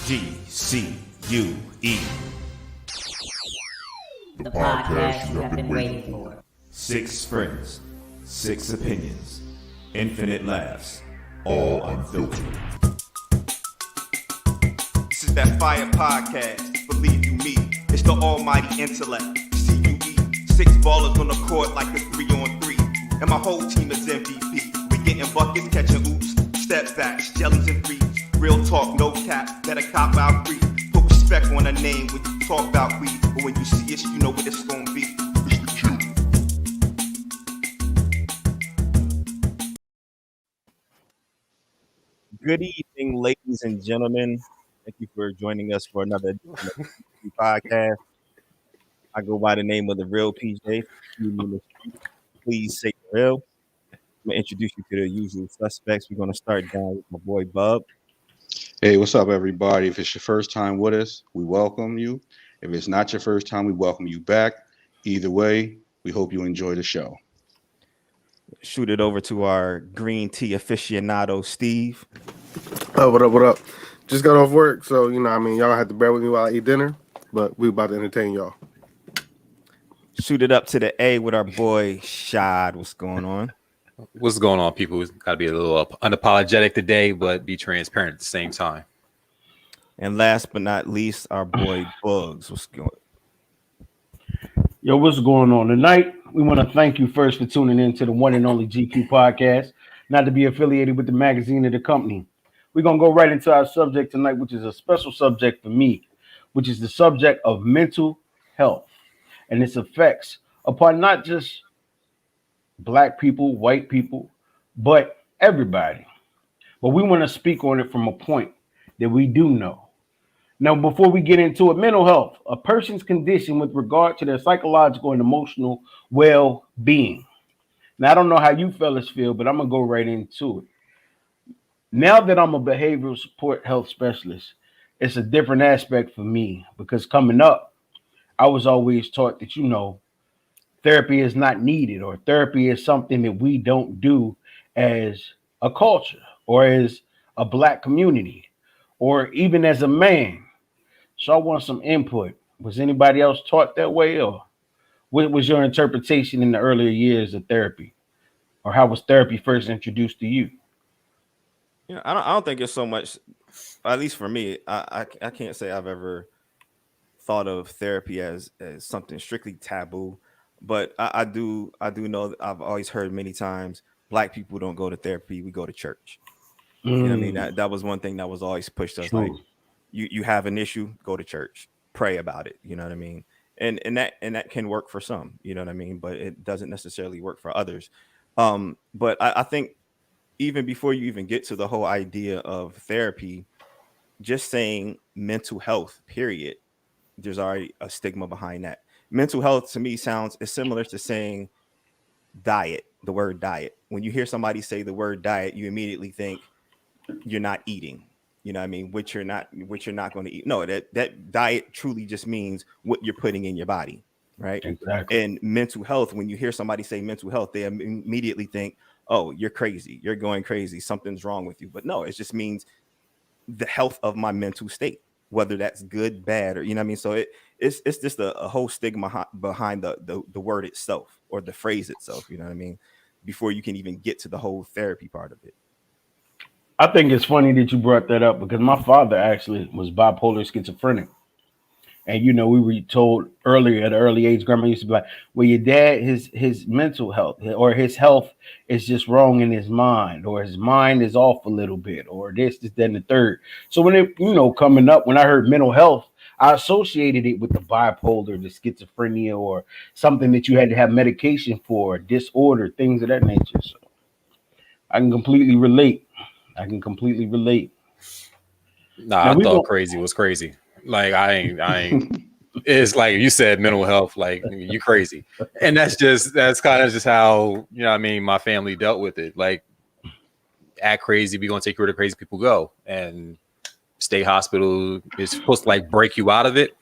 GCUE. The podcast you have been waiting for. 6 friends, 6 opinions, infinite laughs, all unfiltered. This is that fire podcast. Believe you me, it's the almighty intellect. CUE, 6 ballers on the court like a 3-on-3, and my whole team is MVP. We getting buckets, catching oops, step backs, jellies and threes. Real talk, no cap, better cop out free. Put respect on a name when you talk about weed, but when you see us, you know what it's gonna be. It's the truth. Good evening, ladies and gentlemen. Thank you for joining us for another podcast. I go by the name of the Real PJ. Please say real. I'm gonna introduce you to the usual suspects. We're gonna start down with my boy Bub. Hey, what's up, everybody? If it's your first time with us, we welcome you. If it's not your first time, we welcome you back. Either way, we hope you enjoy the show. Shoot it over to our green tea aficionado, Steve. Oh, what up, what up? Just got off work, so, y'all have to bear with me while I eat dinner, but we about to entertain y'all. Shoot it up to the A with our boy Shad. What's going on? What's going on, people? We've got to be a little unapologetic today, but be transparent at the same time. And last but not least, our boy Bugs. What's going on? Yo, what's going on tonight? We want to thank you first for tuning in to the one and only GQ podcast, not to be affiliated with the magazine or the company. We're going to go right into our subject tonight, which is a special subject for me, which is the subject of mental health and its effects upon not just Black people, white people, but everybody. But we want to speak on it from a point that we do know. Now, before we get into it, mental health, a person's condition with regard to their psychological and emotional well-being. Now, I don't know how you fellas feel, but I'm going to go right into it. Now that I'm a behavioral support health specialist, it's a different aspect for me because coming up, I was always taught that, therapy is not needed, or therapy is something that we don't do as a culture or as a Black community or even as a man. So I want some input. Was anybody else taught that way, or what was your interpretation in the earlier years of therapy, or how was therapy first introduced to you? I don't think it's so much, at least for me, I can't say I've ever thought of therapy as something strictly taboo. But I do know that I've always heard many times Black people don't go to therapy, we go to church. You know what I mean? That was one thing that was always pushed us. True. Like you have an issue, go to church, pray about it. You know what I mean? And that can work for some, you know what I mean? But it doesn't necessarily work for others. But I think even before you even get to the whole idea of therapy, just saying mental health, period, there's already a stigma behind that. Mental health to me is similar to saying diet, the word diet. When you hear somebody say the word diet, you immediately think you're not eating, you know what I mean? Which you're not going to eat. No, that diet truly just means what you're putting in your body, right? Exactly. And mental health, when you hear somebody say mental health, they immediately think, oh, you're crazy, you're going crazy, something's wrong with you. But no, it just means the health of my mental state, whether that's good, bad, or you know what I mean. So it's just a whole stigma behind the word itself or the phrase itself, you know what I mean, before you can even get to the whole therapy part of it. I think it's funny that you brought that up because my father actually was bipolar schizophrenic. And, we were told earlier at an early age, grandma used to be like, well, your dad, his mental health or his health is just wrong in his mind, or his mind is off a little bit, or this, that, and the third. So when it, coming up, when I heard mental health, I associated it with the bipolar, the schizophrenia, or something that you had to have medication for, disorder, things of that nature. So I can completely relate. Nah, I thought crazy was crazy. Like I ain't. It's like you said, mental health. Like you crazy, and that's kind of just how my family dealt with it. Like act crazy, we gonna take you where the crazy people go, and state hospital is supposed to like break you out of it.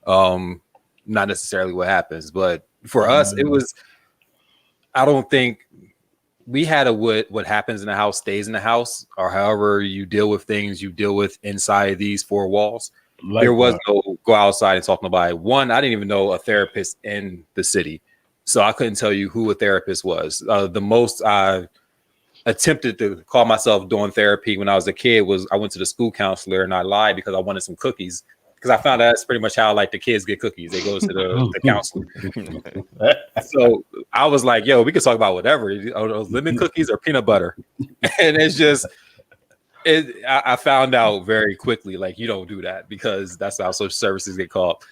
Not necessarily what happens, but for us, it was. I don't think we had a what happens in the house stays in the house, or however you deal with things, you deal with inside these four walls. Like there was no go outside and talk to nobody. One, I didn't even know a therapist in the city, so I couldn't tell you who a therapist was. The most I attempted to call myself doing therapy when I was a kid was I went to the school counselor and I lied because I wanted some cookies, because I found out that's pretty much how like the kids get cookies. They go to the counselor. So I was like, yo, we can talk about whatever, those lemon cookies or peanut butter. And it's just I found out very quickly, like, you don't do that, because that's how social services get called.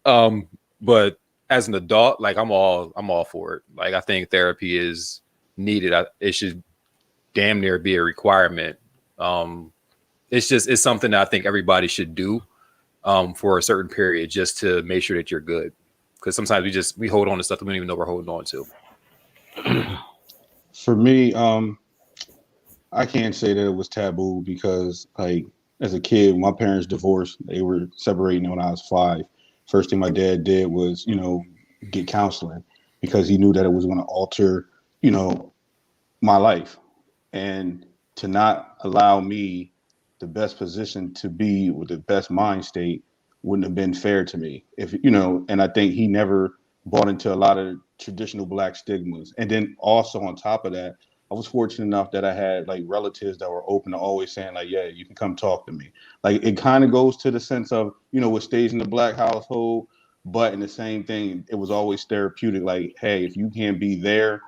But as an adult, like I'm all for it. Like I think therapy is needed. It should damn near be a requirement. It's something that I think everybody should do for a certain period, just to make sure that you're good. Because sometimes we hold on to stuff that we don't even know we're holding on to. For me, I can't say that it was taboo, because like as a kid, when my parents divorced, they were separating when I was 5. First thing my dad did was, get counseling, because he knew that it was going to alter, my life. And to not allow me the best position to be with the best mind state wouldn't have been fair to me. And I think he never bought into a lot of traditional Black stigmas. And then also on top of that, I was fortunate enough that I had like relatives that were open to always saying like, yeah, you can come talk to me. Like it kind of goes to the sense of, what stays in the Black household, but in the same thing, it was always therapeutic. Like, hey, if you can't be there,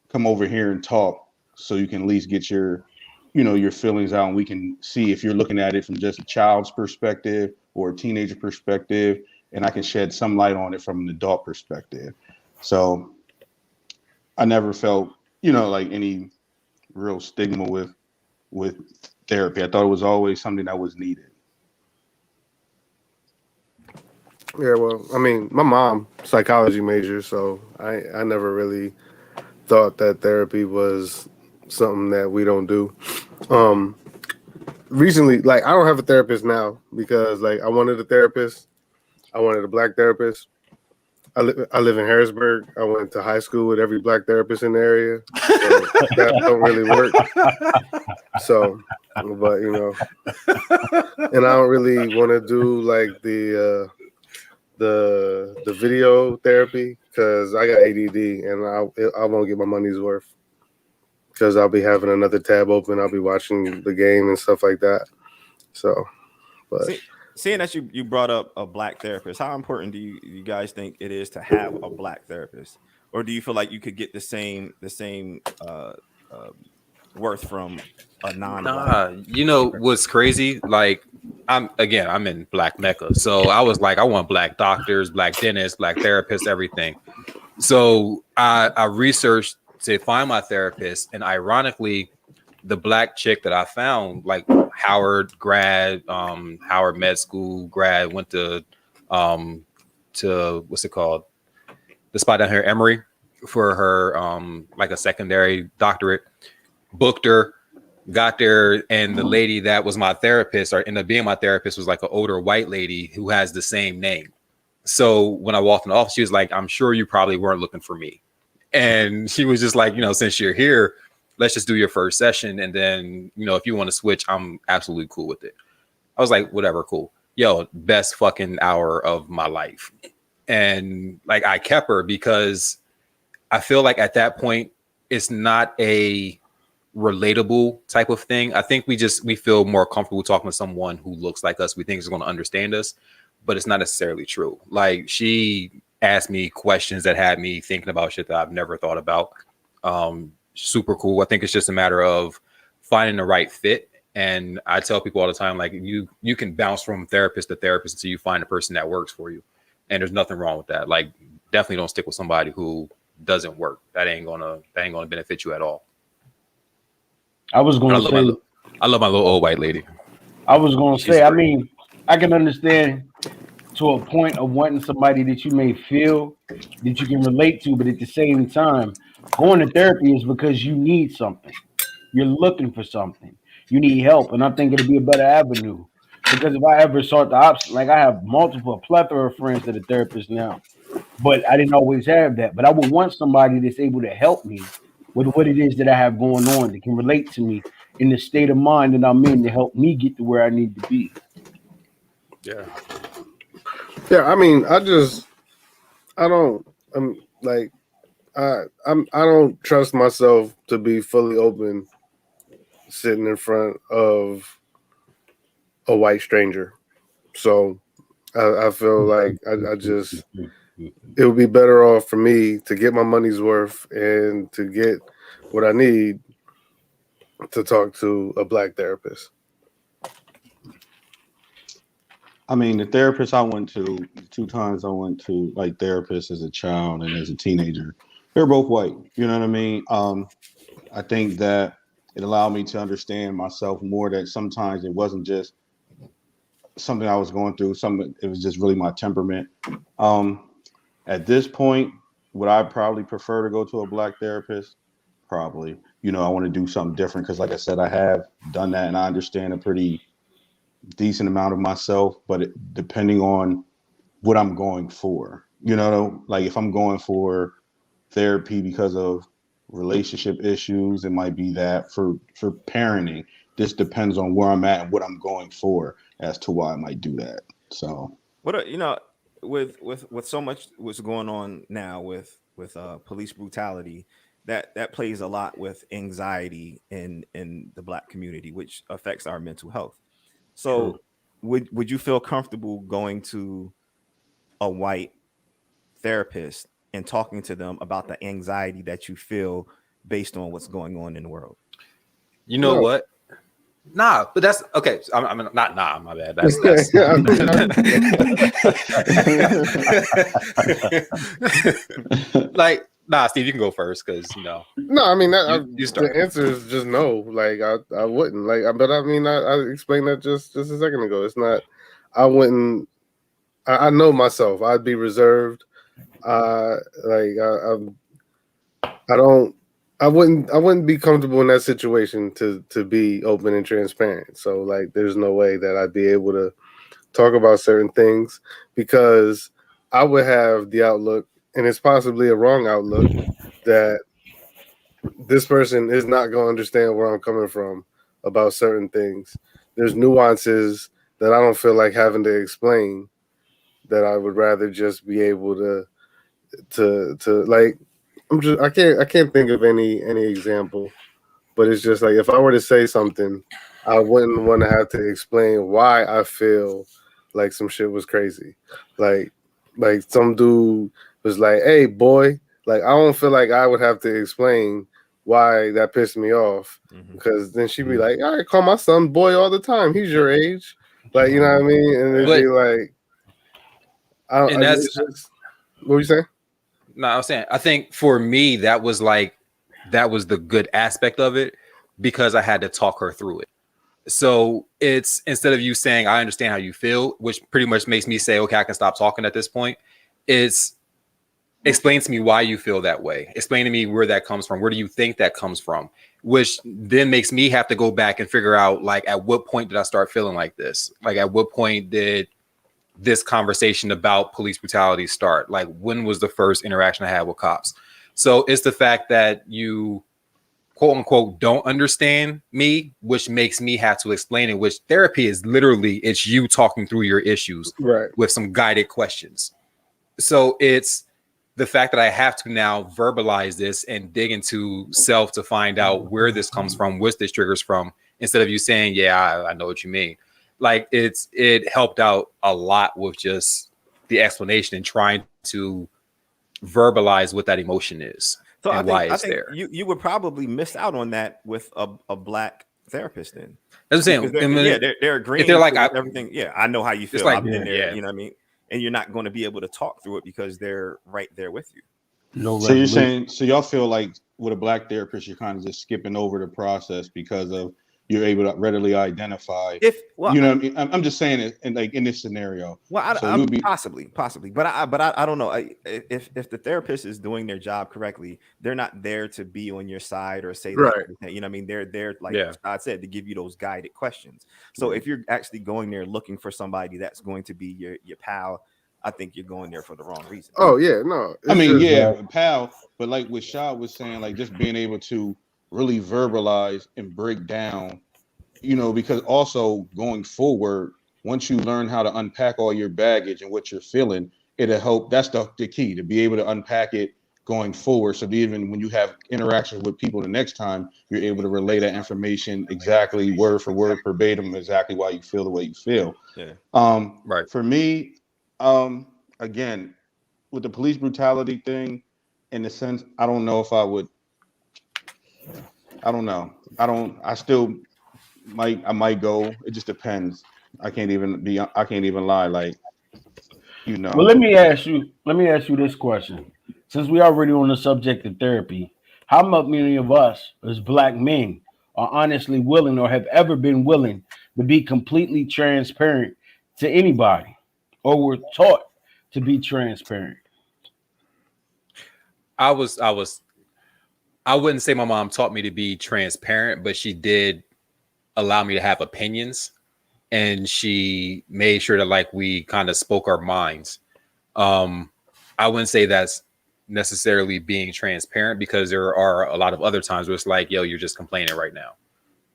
come over here and talk, so you can at least get your feelings out, and we can see if you're looking at it from just a child's perspective or a teenager perspective, and I can shed some light on it from an adult perspective. So I never felt, like any real stigma with therapy. I thought it was always something that was needed. Yeah, well, I mean, my mom, psychology major, so I never really thought that therapy was something that we don't do. Recently, like I don't have a therapist now, because like I wanted a therapist. I wanted a Black therapist. I live in Harrisburg. I went to high school with every Black therapist in the area. So that don't really work. So, but and I don't really want to do like the video therapy, because I got ADD and I won't get my money's worth, because I'll be having another tab open. I'll be watching the game and stuff like that. So, but seeing that you brought up a Black therapist, how important do you guys think it is to have a Black therapist, or do you feel like you could get the same worth from a non-Black? What's crazy? Like I'm in Black Mecca, so I was like, I want Black doctors, Black dentists, Black therapists, everything. So I researched to find my therapist, and ironically, the Black chick that I found, like Howard grad, Howard med school grad, went to what's it called, the spot down here, Emory, for her like a secondary doctorate, booked her, got there, and the lady that was my therapist, or ended up being my therapist, was like an older white lady who has the same name. So when I walked in the office, she was like, I'm sure you probably weren't looking for me. And she was just like, since you're here, let's just do your first session. And then, if you want to switch, I'm absolutely cool with it. I was like, whatever, cool. Yo, best fucking hour of my life. And like, I kept her because I feel like at that point, it's not a relatable type of thing. I think we feel more comfortable talking to someone who looks like us. We think is going to understand us, but it's not necessarily true. Like, she asked me questions that had me thinking about shit that I've never thought about. Super cool. I think it's just a matter of finding the right fit. And I tell people all the time, like, you can bounce from therapist to therapist until you find a person that works for you. And there's nothing wrong with that. Like, definitely don't stick with somebody who doesn't work. That ain't gonna benefit you at all. I was going to say, I love my little old white lady. I was going to say, I mean, I can understand to a point of wanting somebody that you may feel that you can relate to, but at the same time, going to therapy is because you need something. You're looking for something. You need help, and I think it'll be a better avenue. Because if I ever sought the option, like I have a plethora of friends that are therapists now, but I didn't always have that. But I would want somebody that's able to help me with what it is that I have going on that can relate to me in the state of mind that I'm in to help me get to where I need to be. Yeah. Yeah, I mean, I don't trust myself to be fully open sitting in front of a white stranger. So I feel like I just, it would be better off for me to get my money's worth and to get what I need to talk to a black therapist. I mean, the therapist I went to, the 2 times I went to like therapists as a child and as a teenager, they're both white. You know what I mean? I think that it allowed me to understand myself more, that sometimes it wasn't just something I was going through, it was just really my temperament. At this point, would I probably prefer to go to a black therapist? Probably. You know, I want to do something different because, like I said, I have done that and I understand a pretty decent amount of myself, but depending on what I'm going for, you know, like if I'm going for therapy because of relationship issues, it might be that. For parenting, this depends on where I'm at and what I'm going for as to why I might do that. So What you know, with so much what's going on now with police brutality, that plays a lot with anxiety in the black community, which affects our mental health. So would you feel comfortable going to a white therapist and talking to them about the anxiety that you feel based on what's going on in the world? You know what? Nah, but that's okay. I'm not. Nah, my bad. That's like, nah, Steve, you can go first because you know. No, I mean you start. The answer is just no. Like I wouldn't. Like, but I mean, I explained that just a second ago. It's not. I wouldn't. I know myself. I'd be reserved. I don't. I wouldn't be comfortable in that situation to be open and transparent. So like, there's no way that I'd be able to talk about certain things because I would have the outlook, and it's possibly a wrong outlook, that this person is not going to understand where I'm coming from about certain things. There's nuances that I don't feel like having to explain, that I would rather just be able to like. I can't think of any example, but it's just like, if I were to say something, I wouldn't want to have to explain why I feel like some shit was crazy. Like some dude was like, "Hey boy," like I don't feel like I would have to explain why that pissed me off, because then she'd be like, "I call my son boy all the time. He's your age." Like, you know what I mean? And it'd be like, what were you saying? No, I was saying, I think for me, that was the good aspect of it, because I had to talk her through it. So it's, instead of you saying, I understand how you feel, which pretty much makes me say, okay, I can stop talking at this point. It's explain to me why you feel that way. Explain to me where that comes from. Where do you think that comes from? Which then makes me have to go back and figure out, like, at what point did I start feeling like this? Like, at what point did this conversation about police brutality start? Like, when was the first interaction I had with cops? So it's the fact that you, quote unquote, don't understand me, which makes me have to explain it, which therapy is literally, it's you talking through your issues with some guided questions. So it's the fact that I have to now verbalize this and dig into self to find out where this comes from, what this triggers from, instead of you saying, yeah, I know what you mean. Like, it helped out a lot with just the explanation and trying to verbalize what that emotion is, so and why it's there. You would probably miss out on that with a black therapist then. That's what I'm saying. They're agreeing. If they're like, everything. Yeah, I know how you feel. Like, I've been there. yeah. You know what I mean? And you're not going to be able to talk through it because they're right there with you. So you're saying, so y'all feel like with a black therapist, you're kind of just skipping over the process because of you're able to readily identify. If well, you know what I mean? I'm just saying it, and like in this scenario. Well, possibly, but I don't know. If the therapist is doing their job correctly, they're not there to be on your side or say that. You know what I mean? They're there, like Scott said, to give you those guided questions. So if you're actually going there looking for somebody that's going to be your pal, I think you're going there for the wrong reason. Oh yeah, no. I it's mean, just- yeah, pal, but like what Shah was saying, like just being able to really verbalize and break down, because also going forward, once you learn how to unpack all your baggage and what you're feeling, it'll help. That's the key, to be able to unpack it going forward. So that even when you have interactions with people the next time, you're able to relay that information exactly word for word, verbatim, exactly why you feel the way you feel. Yeah. Right. For me, again, with the police brutality thing, in the sense, I don't know if I would. I don't know. I still might. I might go. It just depends. I can't even lie. Like, Well, let me ask you this question. Since we already on the subject of therapy, how many of us as black men are honestly willing or have ever been willing to be completely transparent to anybody, or were taught to be transparent? I wouldn't say my mom taught me to be transparent, but she did allow me to have opinions, and she made sure that like we kind of spoke our minds. I wouldn't say that's necessarily being transparent, because there are a lot of other times where it's like, yo, you're just complaining right now,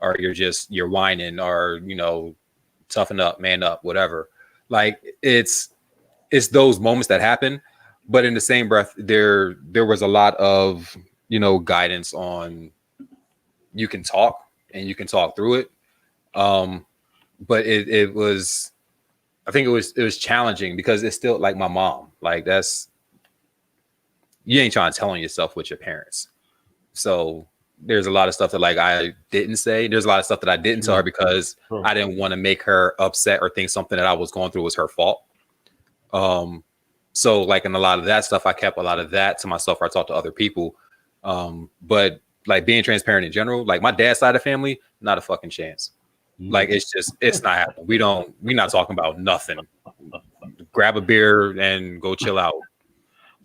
or you're whining, or toughen up, man up, whatever. Like it's those moments that happen, but in the same breath, there was a lot of guidance on you can talk and you can talk through it. But it was, I think it was challenging, because it's still like my mom. Like you ain't trying to tell on yourself with your parents. So there's a lot of stuff that like I didn't say. There's a lot of stuff that I didn't tell her because I didn't want to make her upset or think something that I was going through was her fault. So like in a lot of that stuff, I kept a lot of that to myself, or I talked to other people. But like being transparent in general, like my dad's side of the family, not a fucking chance. Like it's not happening. We're not talking about nothing. Grab a beer and go chill out.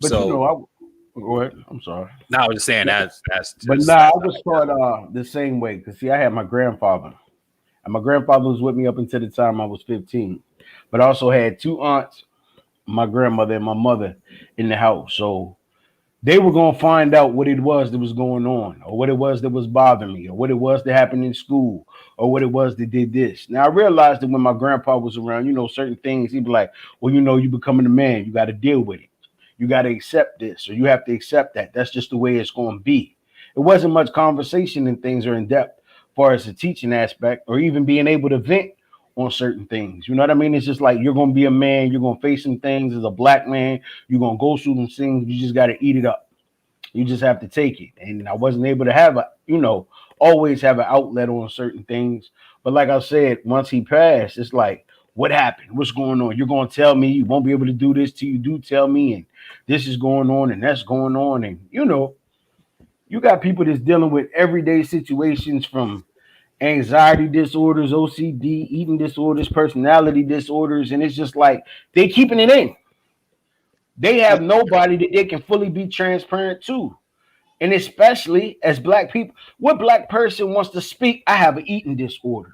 But so go ahead. I'm sorry. No, I was just saying that's But I was taught the same way, because see, I had my grandfather, and my grandfather was with me up until the time I was 15. But I also had two aunts, my grandmother and my mother, in the house. So they were going to find out what it was that was going on, or what it was that was bothering me, or what it was that happened in school, or what it was that did this. Now, I realized that when my grandpa was around, certain things, he'd be like, well, you becoming a man, you got to deal with it. You got to accept this, or you have to accept that. That's just the way it's going to be. It wasn't much conversation and things are in depth as far as the teaching aspect, or even being able to vent on certain things. You know what I mean? It's just like, you're going to be a man. You're going to face some things as a black man. You're going to go through them things. You just got to eat it up. You just have to take it. And I wasn't able to have always have an outlet on certain things. But like I said, once he passed, it's like, what happened? What's going on? You're going to tell me you won't be able to do this till you do tell me. And this is going on and that's going on. And, you got people that's dealing with everyday situations, from anxiety disorders, OCD, eating disorders, personality disorders. And it's just like they keeping it in. They have nobody that they can fully be transparent to. And especially as black people, what black person wants to speak, I have an eating disorder,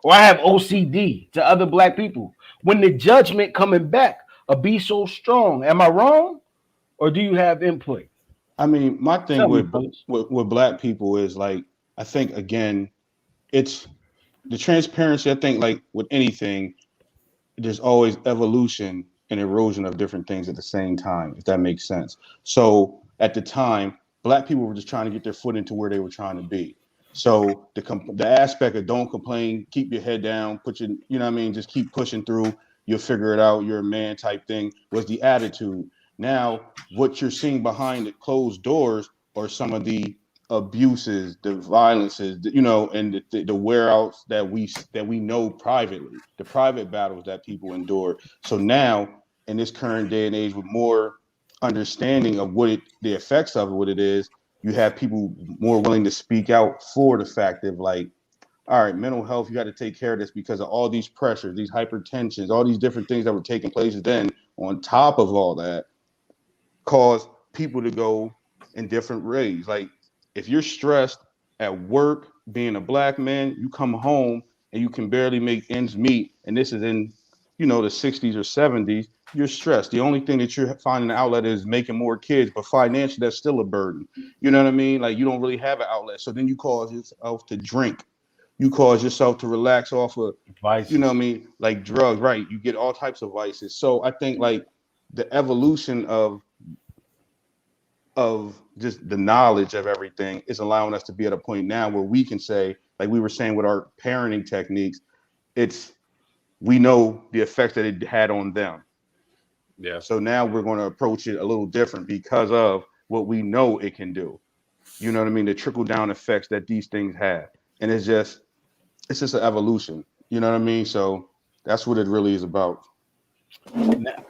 or I have OCD, to other black people, when the judgment coming back will be so strong? Am I wrong? Or do you have input? I mean, my thing with black people is like, I think, again, it's the transparency. I think like with anything, there's always evolution and erosion of different things at the same time, if that makes sense. So at the time, black people were just trying to get their foot into where they were trying to be. So the aspect of don't complain, keep your head down, just keep pushing through, you'll figure it out, you're a man type thing, was the attitude. Now, what you're seeing behind the closed doors are some of the abuses, the violences, and the wear outs that we know privately, the private battles that people endure. So now, in this current day and age, with more understanding of the effects of what it is, you have people more willing to speak out for the fact of like, all right, mental health, you got to take care of this because of all these pressures, these hypertensions, all these different things that were taking place. Then on top of all that, cause people to go in different ways. Like if you're stressed at work, being a black man, you come home and you can barely make ends meet. And this is in the 60s or 70s, you're stressed. The only thing that you're finding an outlet is making more kids, but financially that's still a burden. You know what I mean? Like you don't really have an outlet. So then you cause yourself to drink. You cause yourself to relax off of Vices. you know what I mean, like drugs, right? You get all types of vices. So I think like the evolution of just the knowledge of everything is allowing us to be at a point now where we can say, like we were saying with our parenting techniques, we know the effects that it had on them. Yeah. So now we're going to approach it a little different because of what we know it can do. You know what I mean? The trickle down effects that these things have. And it's just an evolution. You know what I mean? So that's what it really is about.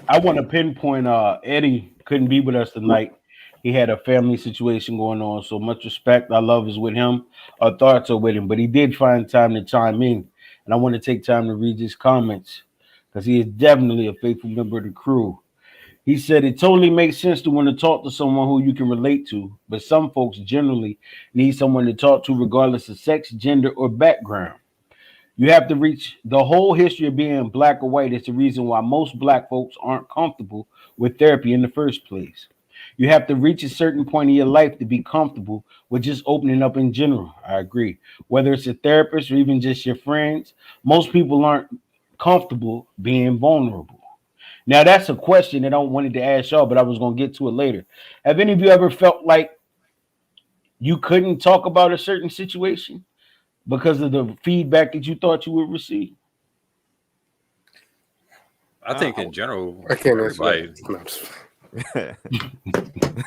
I want to pinpoint Eddie couldn't be with us tonight. He had a family situation going on. So much respect. Our love is with him. Our thoughts are with him. But he did find time to chime in. And I want to take time to read his comments because he is definitely a faithful member of the crew. He said it totally makes sense to want to talk to someone who you can relate to, but some folks generally need someone to talk to regardless of sex, gender, or background. You have to reach the whole history of being black or white is the reason why most black folks aren't comfortable with therapy in the first place. You have to reach a certain point in your life to be comfortable with just opening up in general. I agree. Whether it's a therapist or even just your friends, most people aren't comfortable being vulnerable. Now, that's a question that I wanted to ask y'all, but I was going to get to it later. Have any of you ever felt like you couldn't talk about a certain situation because of the feedback that you thought you would receive? I think in general, I can't answer everybody. that. No, I'm just-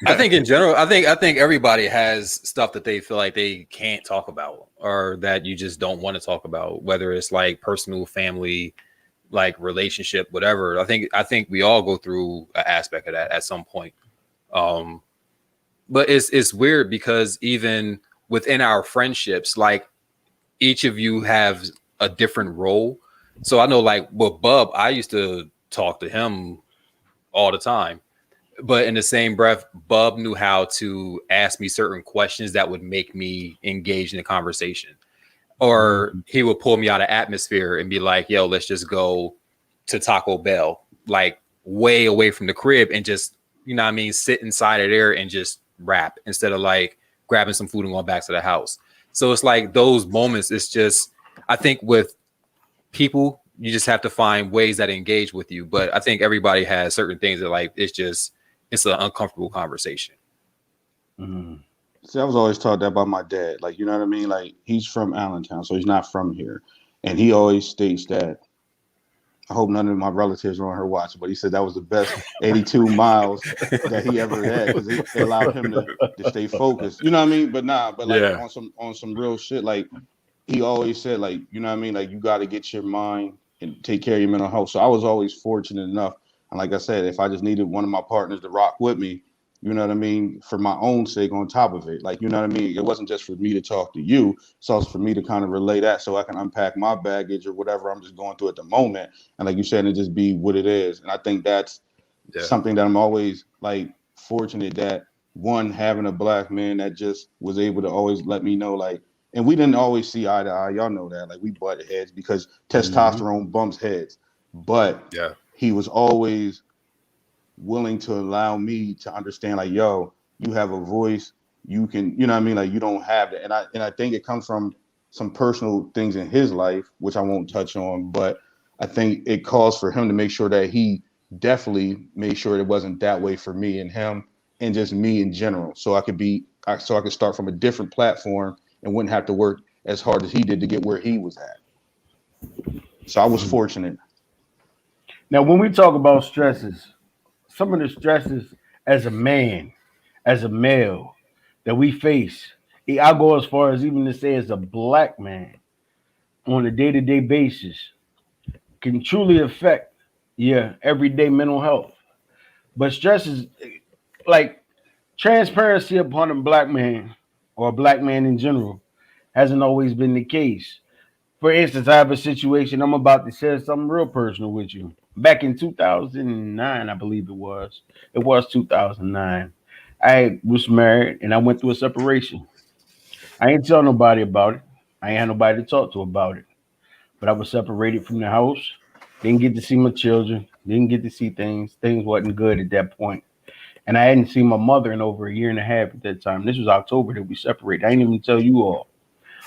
I think in general, I think everybody has stuff that they feel like they can't talk about or that you just don't want to talk about, whether it's like personal, family, like relationship, whatever. I think we all go through an aspect of that at some point. But it's weird because even within our friendships, like each of you have a different role. So I know like with Bub, I used to talk to him all the time. But in the same breath, Bub knew how to ask me certain questions that would make me engage in the conversation. Or he would pull me out of atmosphere and be like, yo, let's just go to Taco Bell, like way away from the crib and just, you know what I mean, sit inside of there and just rap instead of like grabbing some food and going back to the house. So it's like those moments, it's just, I think with people, you just have to find ways that engage with you. But I think everybody has certain things that like, it's an uncomfortable conversation. Mm-hmm. See, I was always taught that by my dad. Like, you know what I mean? Like, he's from Allentown, so he's not from here. And he always states that, I hope none of my relatives are on her watch, but he said that was the best 82 miles that he ever had because it allowed him to stay focused. You know what I mean? But like Yeah. on some real shit, like he always said, like, you know what I mean? Like, you got to get your mind and take care of your mental health. So I was always fortunate enough. And like I said, if I just needed one of my partners to rock with me, you know what I mean, for my own sake on top of it. Like, you know what I mean? It wasn't just for me to talk to you. It's also for me to kind of relay that so I can unpack my baggage or whatever I'm just going through at the moment. And like you said, it just be what it is. And I think that's something that I'm always like fortunate that one, having a black man that just was able to always let me know, like, and we didn't always see eye to eye. Y'all know that. Like, we butted heads because testosterone bumps heads. But Yeah. he was always willing to allow me to understand, like, yo, you have a voice, you can, you know what I mean? Like, you don't have that. And I think it comes from some personal things in his life, which I won't touch on, but I think it calls for him to make sure that he definitely made sure it wasn't that way for me and him and just me in general. So I could start from a different platform and wouldn't have to work as hard as he did to get where he was at. So I was fortunate. Now, when we talk about stresses, some of the stresses as a man, as a male, that we face, I go as far as even to say as a black man on a day-to-day basis, can truly affect your everyday mental health. But stress is like transparency upon a black man or a black man in general hasn't always been the case. For instance, I have a situation, I'm about to share something real personal with you. Back in 2009, I believe it was 2009. I was married and I went through a separation. I ain't tell nobody about it. I ain't had nobody to talk to about it. But I was separated from the house. Didn't get to see my children. Didn't get to see things. Things wasn't good at that point. And I hadn't seen my mother in over a year and a half at that time. This was October that we separated. I didn't even tell you all.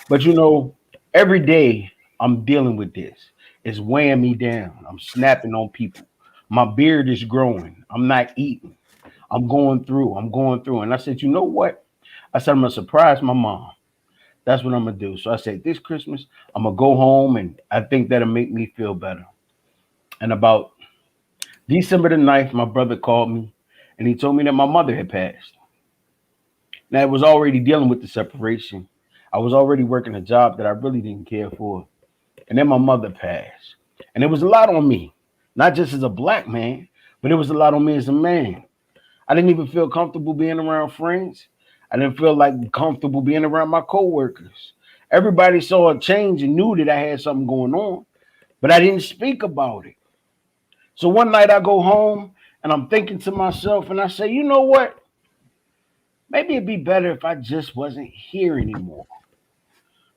But you know, every day I'm dealing with this. It's weighing me down. I'm snapping on people. My beard is growing. I'm not eating. I'm going through. And I said, you know what? I said, I'm going to surprise my mom. That's what I'm going to do. So I said, this Christmas, I'm going to go home, and I think that'll make me feel better. And about December the 9th, my brother called me, and he told me that my mother had passed. Now, I was already dealing with the separation. I was already working a job that I really didn't care for. And then my mother passed. And it was a lot on me, not just as a black man, but it was a lot on me as a man. I didn't even feel comfortable being around friends. I didn't feel like comfortable being around my coworkers. Everybody saw a change and knew that I had something going on, but I didn't speak about it. So one night I go home and I'm thinking to myself, and I say, you know what? Maybe it'd be better if I just wasn't here anymore.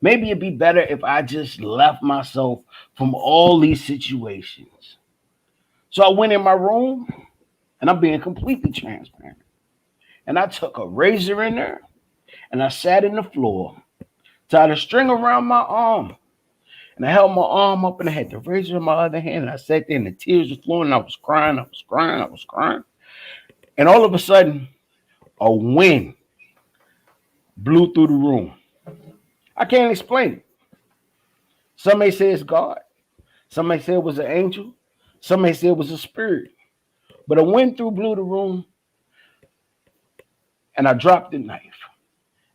Maybe it'd be better if I just left myself from all these situations. So I went in my room, and I'm being completely transparent. And I took a razor in there, and I sat in the floor, tied a string around my arm, and I held my arm up, and I had the razor in my other hand, and I sat there, and the tears were flowing, and I was crying. And all of a sudden, a wind blew through the room. I can't explain it. Some may say it's God. Some may say it was an angel. Some may say it was a spirit. But a wind blew the room, and I dropped the knife,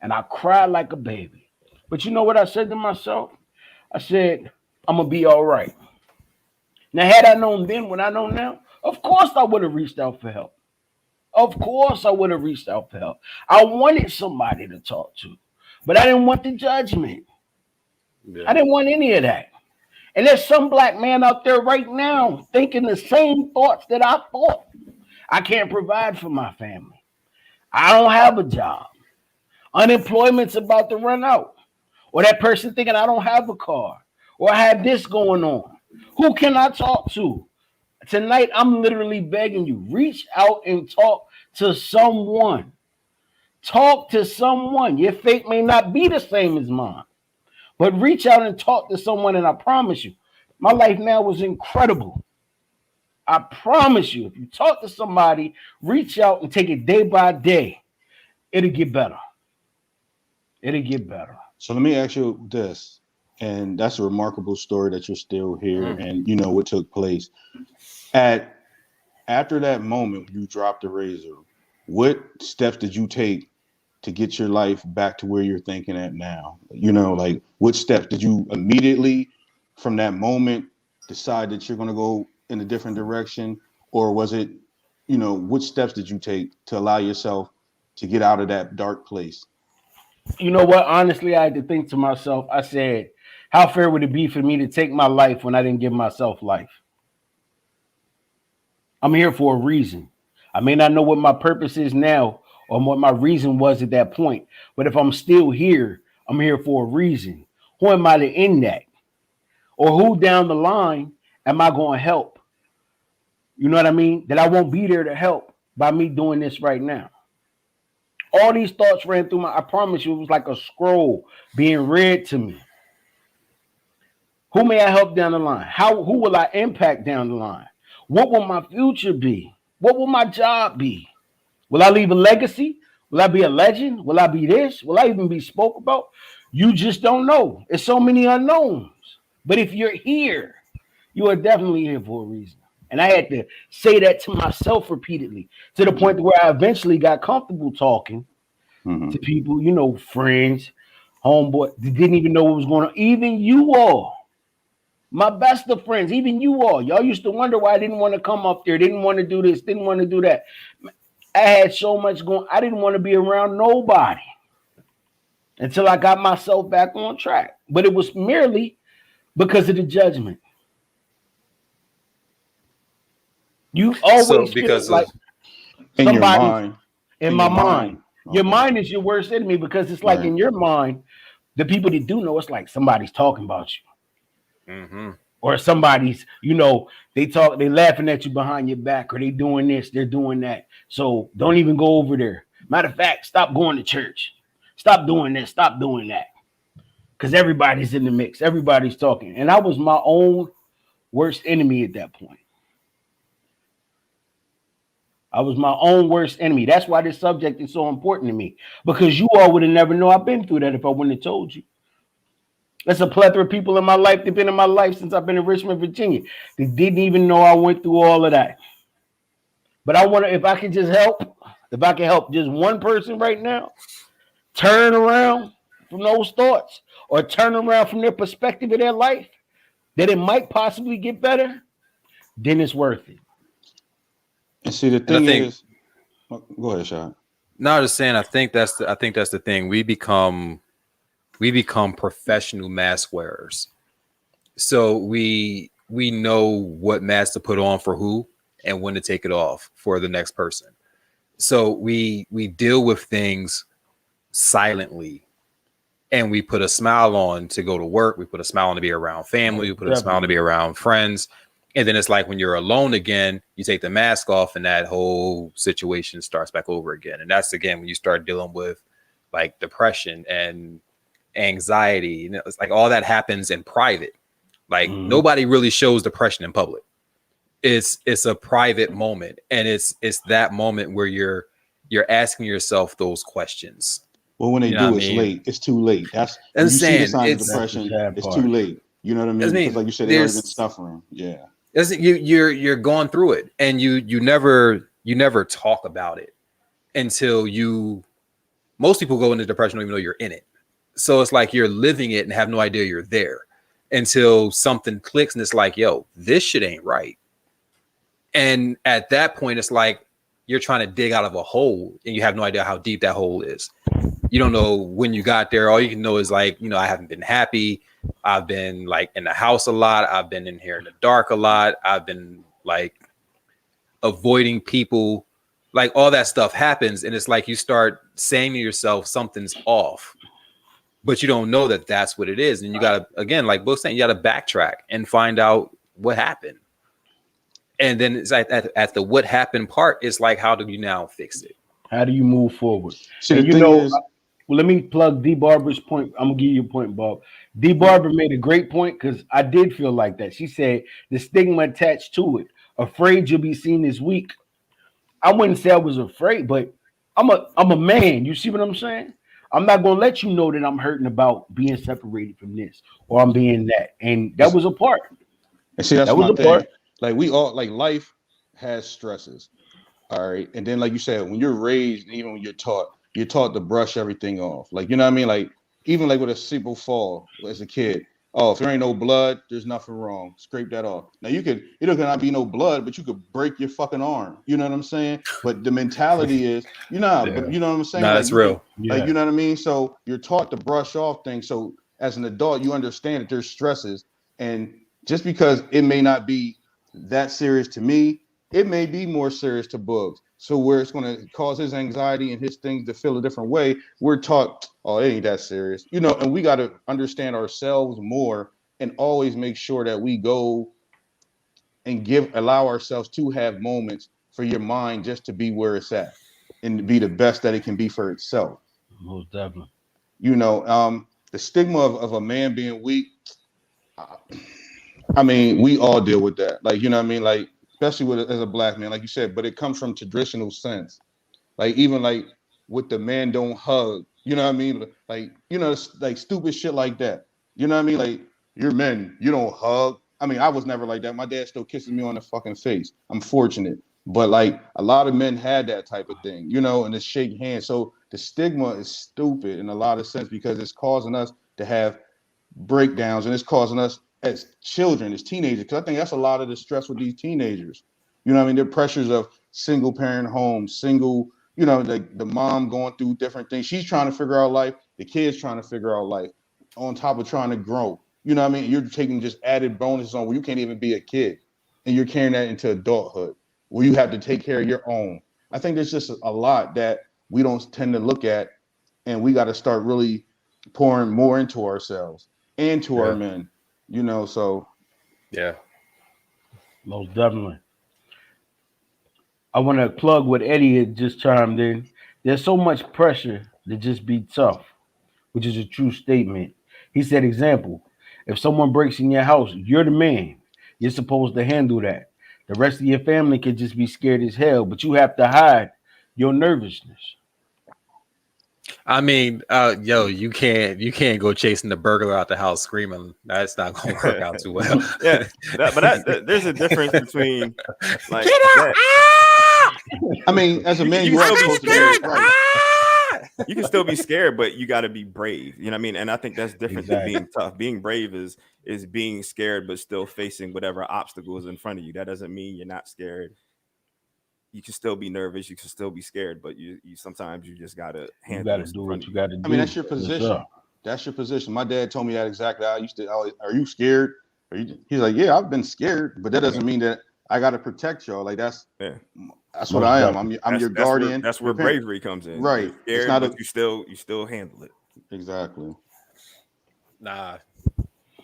and I cried like a baby. But you know what I said to myself? I said, I'm going to be all right. Now, had I known then what I know now, of course I would have reached out for help. Of course I would have reached out for help. I wanted somebody to talk to, but I didn't want the judgment. Yeah. I didn't want any of that. And there's some black man out there right now thinking the same thoughts that I thought. I can't provide for my family. I don't have a job. Unemployment's about to run out. Or that person thinking I don't have a car. Or I have this going on. Who can I talk to? Tonight, I'm literally begging you, reach out and talk to someone. Talk to someone. Your fate may not be the same as mine, but reach out and talk to someone, and I promise you, my life now was incredible. I promise you, if you talk to somebody, reach out and take it day by day, it'll get better. It'll get better. So let me ask you this, and that's a remarkable story that you're still here and you know what took place. After that moment, you dropped the razor. What steps did you take to get your life back to where you're thinking at now? You know, like what steps did you immediately from that moment decide that you're going to go in a different direction? Or was it, you know, what steps did you take to allow yourself to get out of that dark place? You know what? Honestly, I had to think to myself, I said, how fair would it be for me to take my life when I didn't give myself life? I'm here for a reason. I may not know what my purpose is now or what my reason was at that point, but if I'm still here, I'm here for a reason. Who am I to end that? Or who down the line am I going to help? You know what I mean? That I won't be there to help by me doing this right now. All these thoughts ran through I promise you, it was like a scroll being read to me. Who may I help down the line? Who will I impact down the line? What will my future be? What will my job be? Will I leave a legacy? Will I be a legend? Will I be this? Will I even be spoke about? You just don't know. There's so many unknowns. But if you're here, you are definitely here for a reason. And I had to say that to myself repeatedly to the point where I eventually got comfortable talking to people, you know, friends, homeboy, that didn't even know what was going on. Even you all. My best of friends, even you all, y'all used to wonder why I didn't want to come up there, didn't want to do this, didn't want to do that. I had so much going. I didn't want to be around nobody until I got myself back on track. But it was merely because of the judgment. You always because feel like in your mind. In my mind. Your mind is your worst enemy because it's like in your mind, the people that do know, it's like somebody's talking about you. or somebody's, they laughing at you behind your back, or they doing this, they're doing that. So don't even go over there. Matter of fact, stop going to church. Stop doing this, stop doing that. Because everybody's in the mix. Everybody's talking. And I was my own worst enemy at that point. I was my own worst enemy. That's why this subject is so important to me. Because you all would have never known I've been through that if I wouldn't have told you. There's a plethora of people in my life that have been in my life since I've been in Richmond, Virginia. They didn't even know I went through all of that. But I want to, if I can help just one person right now, turn around from those thoughts or turn around from their perspective of their life, that it might possibly get better, then it's worth it. And see, the thing is, go ahead, Sean. No, I'm just saying. I think that's the thing. We become professional mask wearers. So we know what mask to put on for who and when to take it off for the next person. So we deal with things silently, and we put a smile on to go to work. We put a smile on to be around family. We put a smile on to be around friends. And then it's like when you're alone again, you take the mask off and that whole situation starts back over again. And that's, again, when you start dealing with like depression and anxiety. It's like all that happens in private. Like nobody really shows depression in public. It's a private moment. And it's that moment where you're asking yourself those questions. Well, when they do, it's late. It's too late. That's when you see the signs of depression. It's too late. You know what I mean? Because like you said, they've already been suffering. Yeah. You're going through it, and you never talk about it until most people go into depression don't even know you're in it. So it's like you're living it and have no idea you're there until something clicks and it's like, yo, this shit ain't right. And at that point, it's like you're trying to dig out of a hole and you have no idea how deep that hole is. You don't know when you got there. All you can know is like, I haven't been happy. I've been like in the house a lot. I've been in here in the dark a lot. I've been like avoiding people. Like all that stuff happens. And it's like you start saying to yourself, something's off, but you don't know that that's what it is. And you got to, again, like Book's saying, you got to backtrack and find out what happened. And then it's like at the what happened part, it's like, how do you now fix it? How do you move forward? See, Well, let me plug D Barber's point. I'm gonna give you a point, Bob. D Barber made a great point because I did feel like that. She said the stigma attached to it. Afraid you'll be seen as weak. I wouldn't say I was afraid, but I'm a man. You see what I'm saying? I'm not gonna let you know that I'm hurting about being separated from this or I'm being that. And that was a part. And see, that was a part. Like we all like life has stresses. All right. And then like you said, when you're raised, even when you're taught to brush everything off. Like, you know what I mean? Like, even like with a simple fall as a kid. Oh, if there ain't no blood, there's nothing wrong. Scrape that off. Now it cannot be no blood, but you could break your fucking arm. You know what I'm saying? But the mentality is, but you know what I'm saying? No, that's real. Like, you know what I mean? So you're taught to brush off things. So as an adult, you understand that there's stresses. And just because it may not be that serious to me, it may be more serious to Bugs. So where it's going to cause his anxiety and his things to feel a different way, we're taught, oh, it ain't that serious. And we got to understand ourselves more and always make sure that we go and allow ourselves to have moments for your mind just to be where it's at and to be the best that it can be for itself. Most definitely. The stigma of a man being weak, I mean, we all deal with that. Like, you know what I mean? Like, especially as a black man, like you said, but it comes from traditional sense. Like even like with the man don't hug, you know what I mean? Like, like stupid shit like that. You know what I mean? Like you're men, you don't hug. I mean, I was never like that. My dad still kisses me on the fucking face. I'm fortunate. But like a lot of men had that type of thing, and to shake hands. So the stigma is stupid in a lot of sense because it's causing us to have breakdowns and it's causing us as children, as teenagers, because I think that's a lot of the stress with these teenagers. You know what I mean? The pressures of single parent homes, like the mom going through different things. She's trying to figure out life. The kid's trying to figure out life on top of trying to grow. You know what I mean? You're taking just added bonuses on where you can't even be a kid and you're carrying that into adulthood where you have to take care of your own. I think there's just a lot that we don't tend to look at and we got to start really pouring more into ourselves and to our men. So Yeah. Most definitely. I want to plug what Eddie had just chimed in. There's so much pressure to just be tough, which is a true statement. He said, example, if someone breaks in your house, you're the man. You're supposed to handle that. The rest of your family could just be scared as hell, but you have to hide your nervousness. I mean, you can't go chasing the burglar out the house screaming. That's not gonna work out too well. Yeah, there's a difference between like Get out! that. Ah! I mean, as a man, you you are still be supposed to be scared. right. Ah! You can still be scared, but you got to be brave. You know what I mean? And I think that's different than being tough. Being brave is being scared, but still facing whatever obstacles in front of you. That doesn't mean you're not scared. You can still be nervous. You can still be scared, but you sometimes you just gotta handle. You got to do what you got to do. I mean, that's your position. That's your position. My dad told me that exactly. I used to always, are you scared? He's like, yeah, I've been scared, but that doesn't mean that I got to protect y'all. Like that's what I am. I'm your guardian. That's where bravery comes in. Right. You're scared, it's not but you still handle it. Exactly. Nah.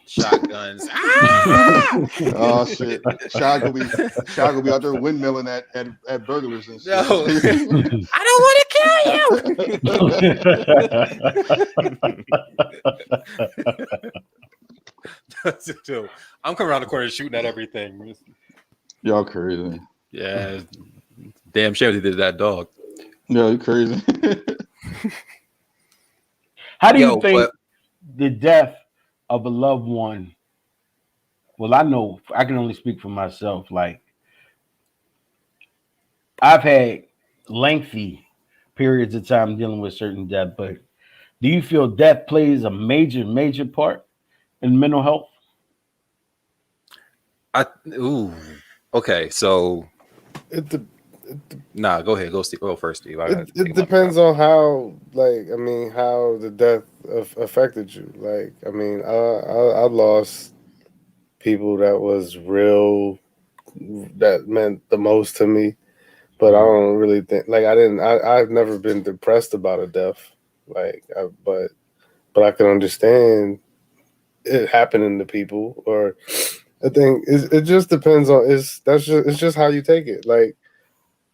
Shotguns. Ah! Oh shit! Shot gonna be out there windmilling at burglars and shit. No. I don't want to kill you. I'm coming around the corner shooting at everything. Y'all crazy. Yeah. Damn shame they did that dog. No, you crazy. How do you think the death of a loved one? Well, I know I can only speak for myself. Like, I've had lengthy periods of time dealing with certain death, but do you feel death plays a major part in mental health? Okay, so Go ahead. Go first, Steve. It depends on how, how the death affected you. Like, I mean, I lost people that was real, that meant the most to me, but I don't really think, I've never been depressed about a death, but I can understand it happening to people, or I think it just depends on, it's just how you take it. Like,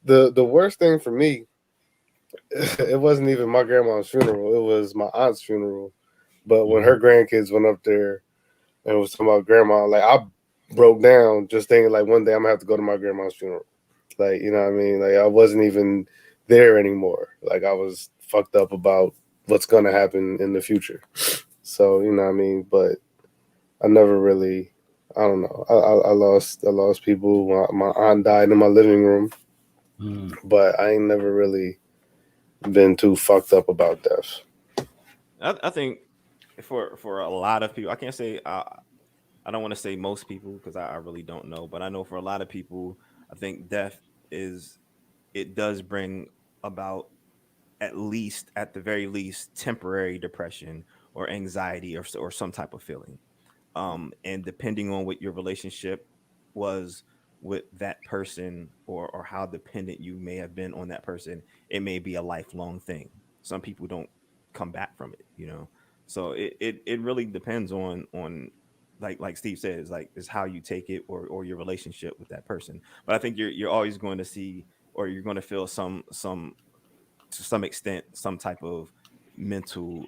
the worst thing for me, it wasn't even my grandma's funeral. It was my aunt's funeral. But when her grandkids went up there and was talking about grandma, like, I broke down just thinking, like, one day I'm gonna have to go to my grandma's funeral. Like, you know what I mean? Like, I wasn't even there anymore. Like, I was fucked up about what's gonna happen in the future. So, you know what I mean? But I never really, I don't know. I lost people. My aunt died in my living room. But I ain't never really been too fucked up about death. I think for a lot of people, I can't say I don't want to say most people because I really don't know, but I know for a lot of people, I think death does bring about at the very least temporary depression or anxiety or some type of feeling, and depending on what your relationship was with that person or how dependent you may have been on that person, it may be a lifelong thing. Some people don't come back from it, so it really depends on like Steve says, is how you take it or your relationship with that person. But I think you're always going to see, or you're going to feel some to some extent, some type of mental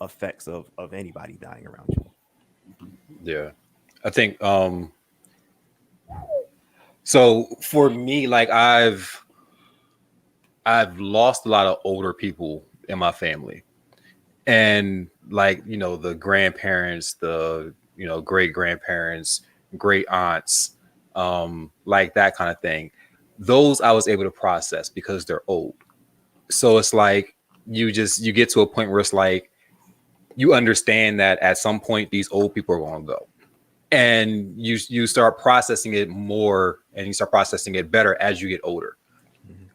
effects of anybody dying around you. Yeah, I think so for me, like, I've lost a lot of older people in my family, and the grandparents, the great grandparents, great aunts, like that kind of thing. Those I was able to process because they're old. So it's like you get to a point where it's like you understand that at some point these old people are going to go. And you start processing it more, and you start processing it better as you get older.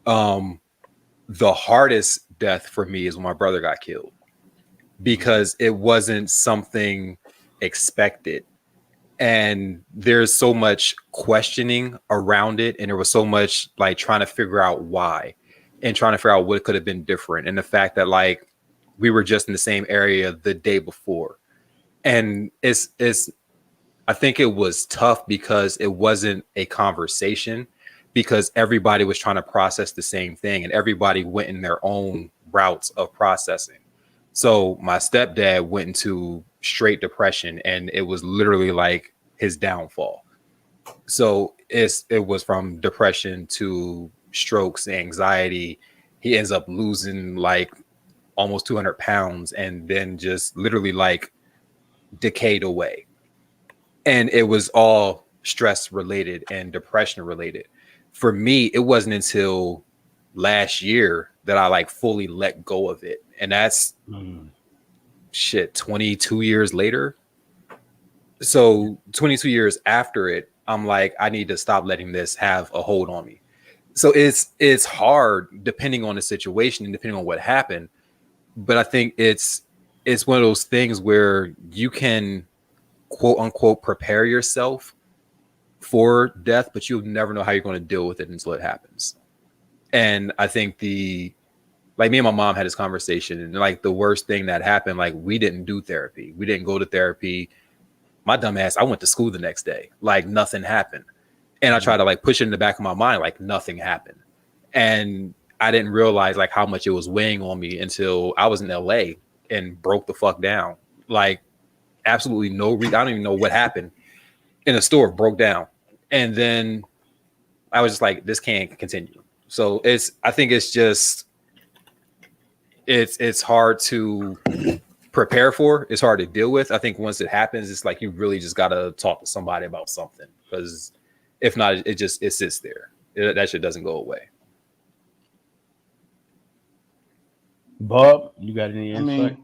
The hardest death for me is when my brother got killed, because it wasn't something expected, and there's so much questioning around it, and there was so much like trying to figure out why, and trying to figure out what could have been different, and the fact that like we were just in the same area the day before, and it's I think it was tough because it wasn't a conversation, because everybody was trying to process the same thing and everybody went in their own routes of processing. So my stepdad went into straight depression, and it was literally like his downfall. So it was from depression to strokes, anxiety. He ends up losing like almost 200 pounds and then just literally like decayed away. And it was all stress related and depression related. For me, it wasn't until last year that I like fully let go of it. And that's 22 years later. So 22 years after it, I'm like, I need to stop letting this have a hold on me. So it's hard depending on the situation and depending on what happened. But I think it's one of those things where you can quote unquote prepare yourself for death, but you'll never know how you're going to deal with it until it happens. And I think like me and my mom had this conversation, and like the worst thing that happened, like we didn't do therapy. We didn't go to therapy. My dumb ass, I went to school the next day. Like nothing happened. And I tried to like push it in the back of my mind, like nothing happened. And I didn't realize like how much it was weighing on me until I was in LA and broke the fuck down. Like absolutely no reason. I don't even know what happened. In a store, broke down. And then I was just like, this can't continue. So I think it's just, it's hard to prepare for. It's hard to deal with. I think once it happens, it's like, you really just got to talk to somebody about something, because if not, it sits there. That shit doesn't go away. Bob, you got any insight?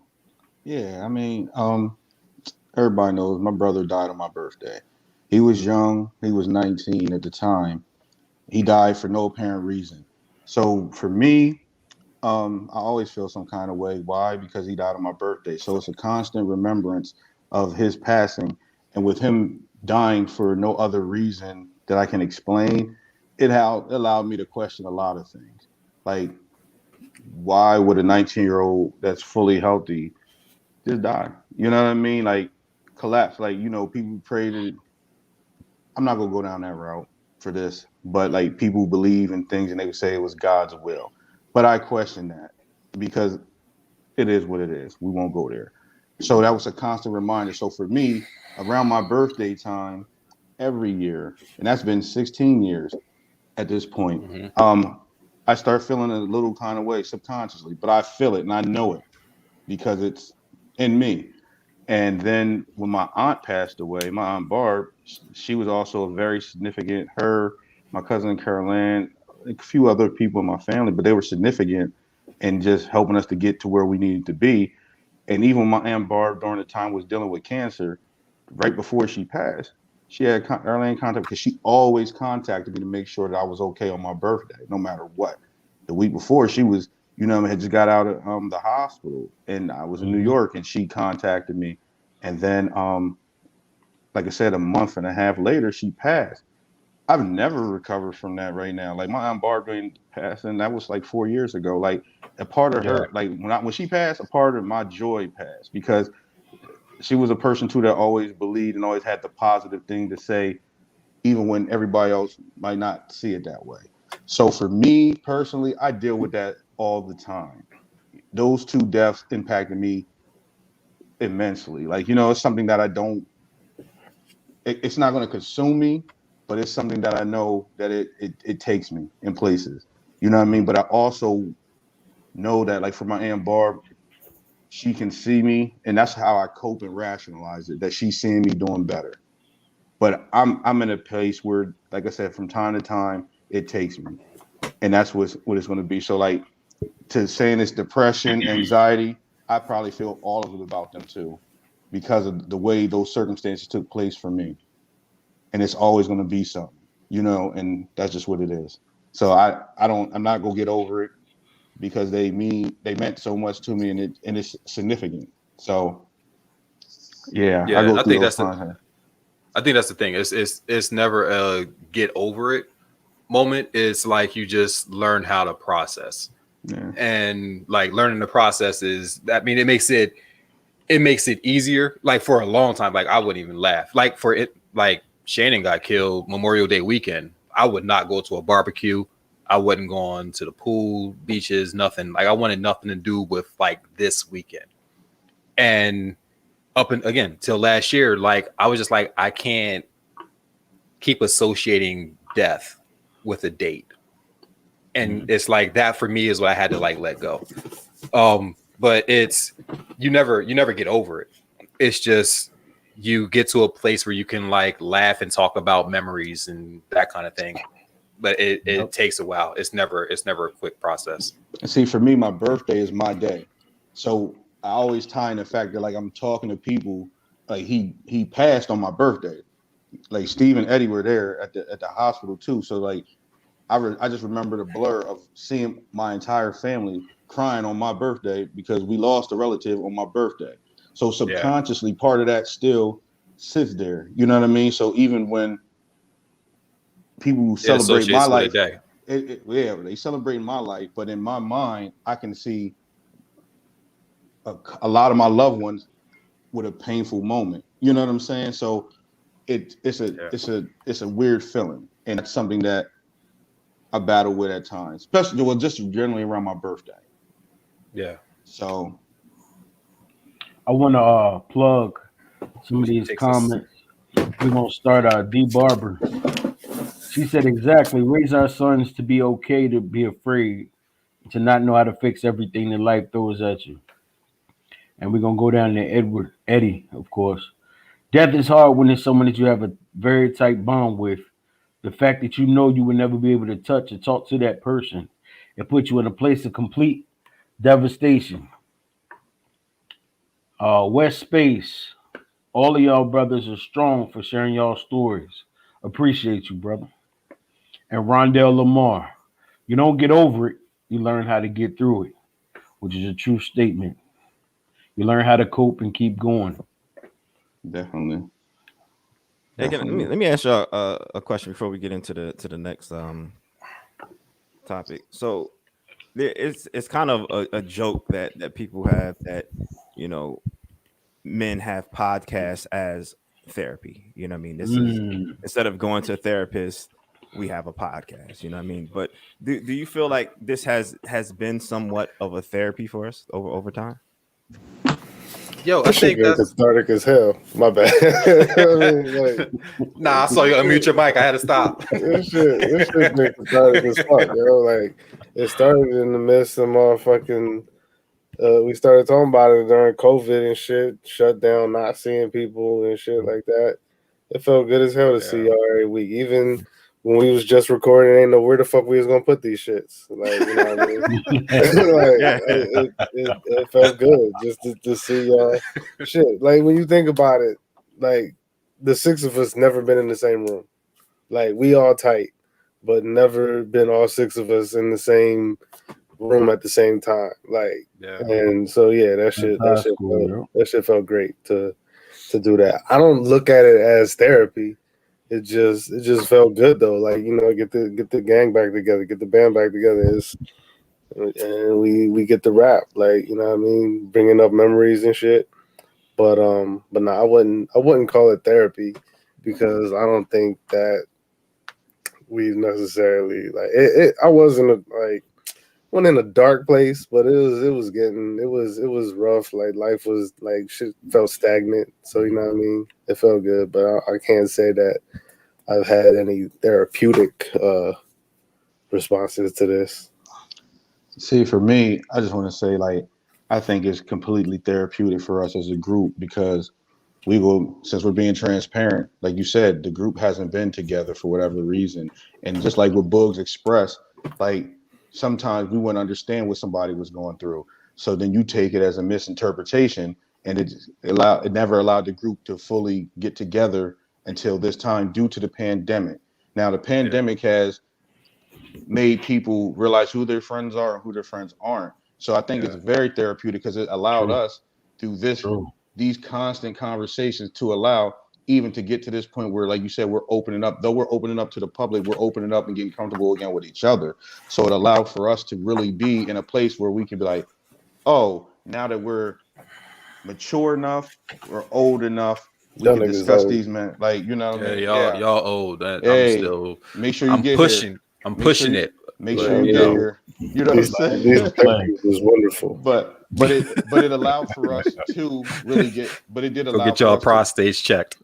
Everybody knows my brother died on my birthday. He was young. He was 19 at the time. He died for no apparent reason. So for me, I always feel some kind of way. Why? Because he died on my birthday. So it's a constant remembrance of his passing. And with him dying for no other reason that I can explain, it allowed me to question a lot of things. Like, why would a 19-year-old that's fully healthy just die? You know what I mean? Like, collapse. Like, people pray to, I'm not going to go down that route for this, but like people believe in things and they would say it was God's will. But I question that because it is what it is. We won't go there. So that was a constant reminder. So for me, around my birthday time, every year, and that's been 16 years at this point, I start feeling a little kind of way subconsciously, but I feel it and I know it because it's in me. And then when my aunt passed away, my aunt Barb, she was also a very significant, my cousin Caroline, a few other people in my family, but they were significant in just helping us to get to where we needed to be. And even my Aunt Barb during the time was dealing with cancer, right before she passed, she had early in contact because she always contacted me to make sure that I was okay on my birthday, no matter what. The week before, she was, had just got out of the hospital, and I was in New York, and she contacted me. And then, like I said, a month and a half later, she passed. I've never recovered from that right now. Like my Aunt Barb passed, and that was like 4 years ago. Like a part of her, like when she passed, a part of my joy passed because she was a person too that always believed and always had the positive thing to say, even when everybody else might not see it that way. So for me personally, I deal with that all the time. Those two deaths impacted me immensely. Like, it's something that it's not going to consume me, but it's something that I know that it takes me in places. You know what I mean? But I also know that, like for my Aunt Barb, she can see me, and that's how I cope and rationalize it, that she's seeing me doing better. But I'm in a place where, like I said, from time to time, it takes me. And that's what it's going to be. So like to saying it's depression, anxiety, I probably feel all of it about them too, because of the way those circumstances took place for me. And it's always going to be something, and that's just what it is. So I'm not going to get over it because they meant so much to me, and it's significant. So yeah, I think that's the thing. It's never a get over it moment. It's like you just learn how to process. Yeah. And like learning the process it makes it it makes it easier. Like for a long time, like I wouldn't even laugh. Like for it, like Shannon got killed Memorial Day weekend. I would not go to a barbecue. I wasn't going to the pool, beaches, nothing. Like I wanted nothing to do with like this weekend. And up and again till last year, like I was just like, I can't keep associating death with a date. And it's like that for me is what I had to like let go. But it's you never get over it. It's just you get to a place where you can like laugh and talk about memories and that kind of thing. But it takes a while. It's never a quick process. And see, for me, my birthday is my day. So I always tie in the fact that like I'm talking to people, like he passed on my birthday. Like Steve and Eddie were there at the hospital too. So like I just remember the blur of seeing my entire family crying on my birthday because we lost a relative on my birthday. So subconsciously, part of that still sits there. You know what I mean? So even when people who celebrate my life, they celebrate my life, but in my mind, I can see a lot of my loved ones with a painful moment. You know what I'm saying? So it's a weird feeling, and it's something that I battle with at times, especially just generally around my birthday. Yeah. So I want to plug some of these comments. We're gonna start D Barber. She said exactly. Raise our sons to be okay to be afraid, to not know how to fix everything that life throws at you. And we're gonna go down to Eddie, of course. Death is hard when it's someone that you have a very tight bond with. The fact that you know you will never be able to touch or talk to that person, it puts you in a place of complete devastation. West Space, all of y'all brothers are strong for sharing y'all stories. Appreciate you, brother. And Rondell Lamar, you don't get over it, you learn how to get through it, which is a true statement. You learn how to cope and keep going. Definitely. Hey, let me ask y'all a question before we get into the next topic. So it's kind of a joke that people have that, you know, men have podcasts as therapy. You know what I mean? This is instead of going to a therapist, we have a podcast. You know what I mean? But do you feel like this has been somewhat of a therapy for us over time? Yo, I think that's cathartic as hell. My bad. I mean, I saw you unmute your mic. I had to stop. This shit been cathartic as fuck, yo. Like it started in the midst of motherfucking. We started talking about it during COVID and shit, shut down, not seeing people and shit like that. It felt good as hell to see y'all every week, even when we was just recording. Ain't know where the fuck we was gonna put these shits. Like, you know what I mean? It felt good just to see y'all shit. Like when you think about it, like the six of us never been in the same room. Like we all tight, but never been all six of us in the same room at the same time. Like, and so that shit felt great to do that. I don't look at it as therapy. It just felt good though. Like, you know, get the gang back together, get the band back together, and we get the rap. Like, you know what I mean, bringing up memories and shit. But no, I wouldn't call it therapy because I don't think that we necessarily like it. I wasn't in a dark place, but it was rough. Like life was like shit felt stagnant. So you know what I mean? It felt good, but I can't say that I've had any therapeutic responses to this. See, for me, I just want to say, like, I think it's completely therapeutic for us as a group because since we're being transparent, like you said, the group hasn't been together for whatever reason. And just like what Bugs expressed, like sometimes we wouldn't understand what somebody was going through. So then you take it as a misinterpretation, and it never allowed the group to fully get together until this time due to the pandemic. Now the pandemic has made people realize who their friends are and who their friends aren't. So I think it's very therapeutic because it allowed us through these constant conversations to allow even to get to this point where, like you said, we're opening up. Though we're opening up to the public, we're opening up and getting comfortable again with each other. So it allowed for us to really be in a place where we can be like, oh, now that we're mature enough or old enough we Y'all can niggas discuss old. these, man. Like, you know what I mean? Y'all old. I'm Hey, still. make sure you I'm get pushing. here. I'm Make pushing sure you- it. Make But, sure you you get know, here. You know what I'm saying? These therapies was wonderful. but it allowed for us to really get. But it did Go allow get for y'all us to- prostates checked.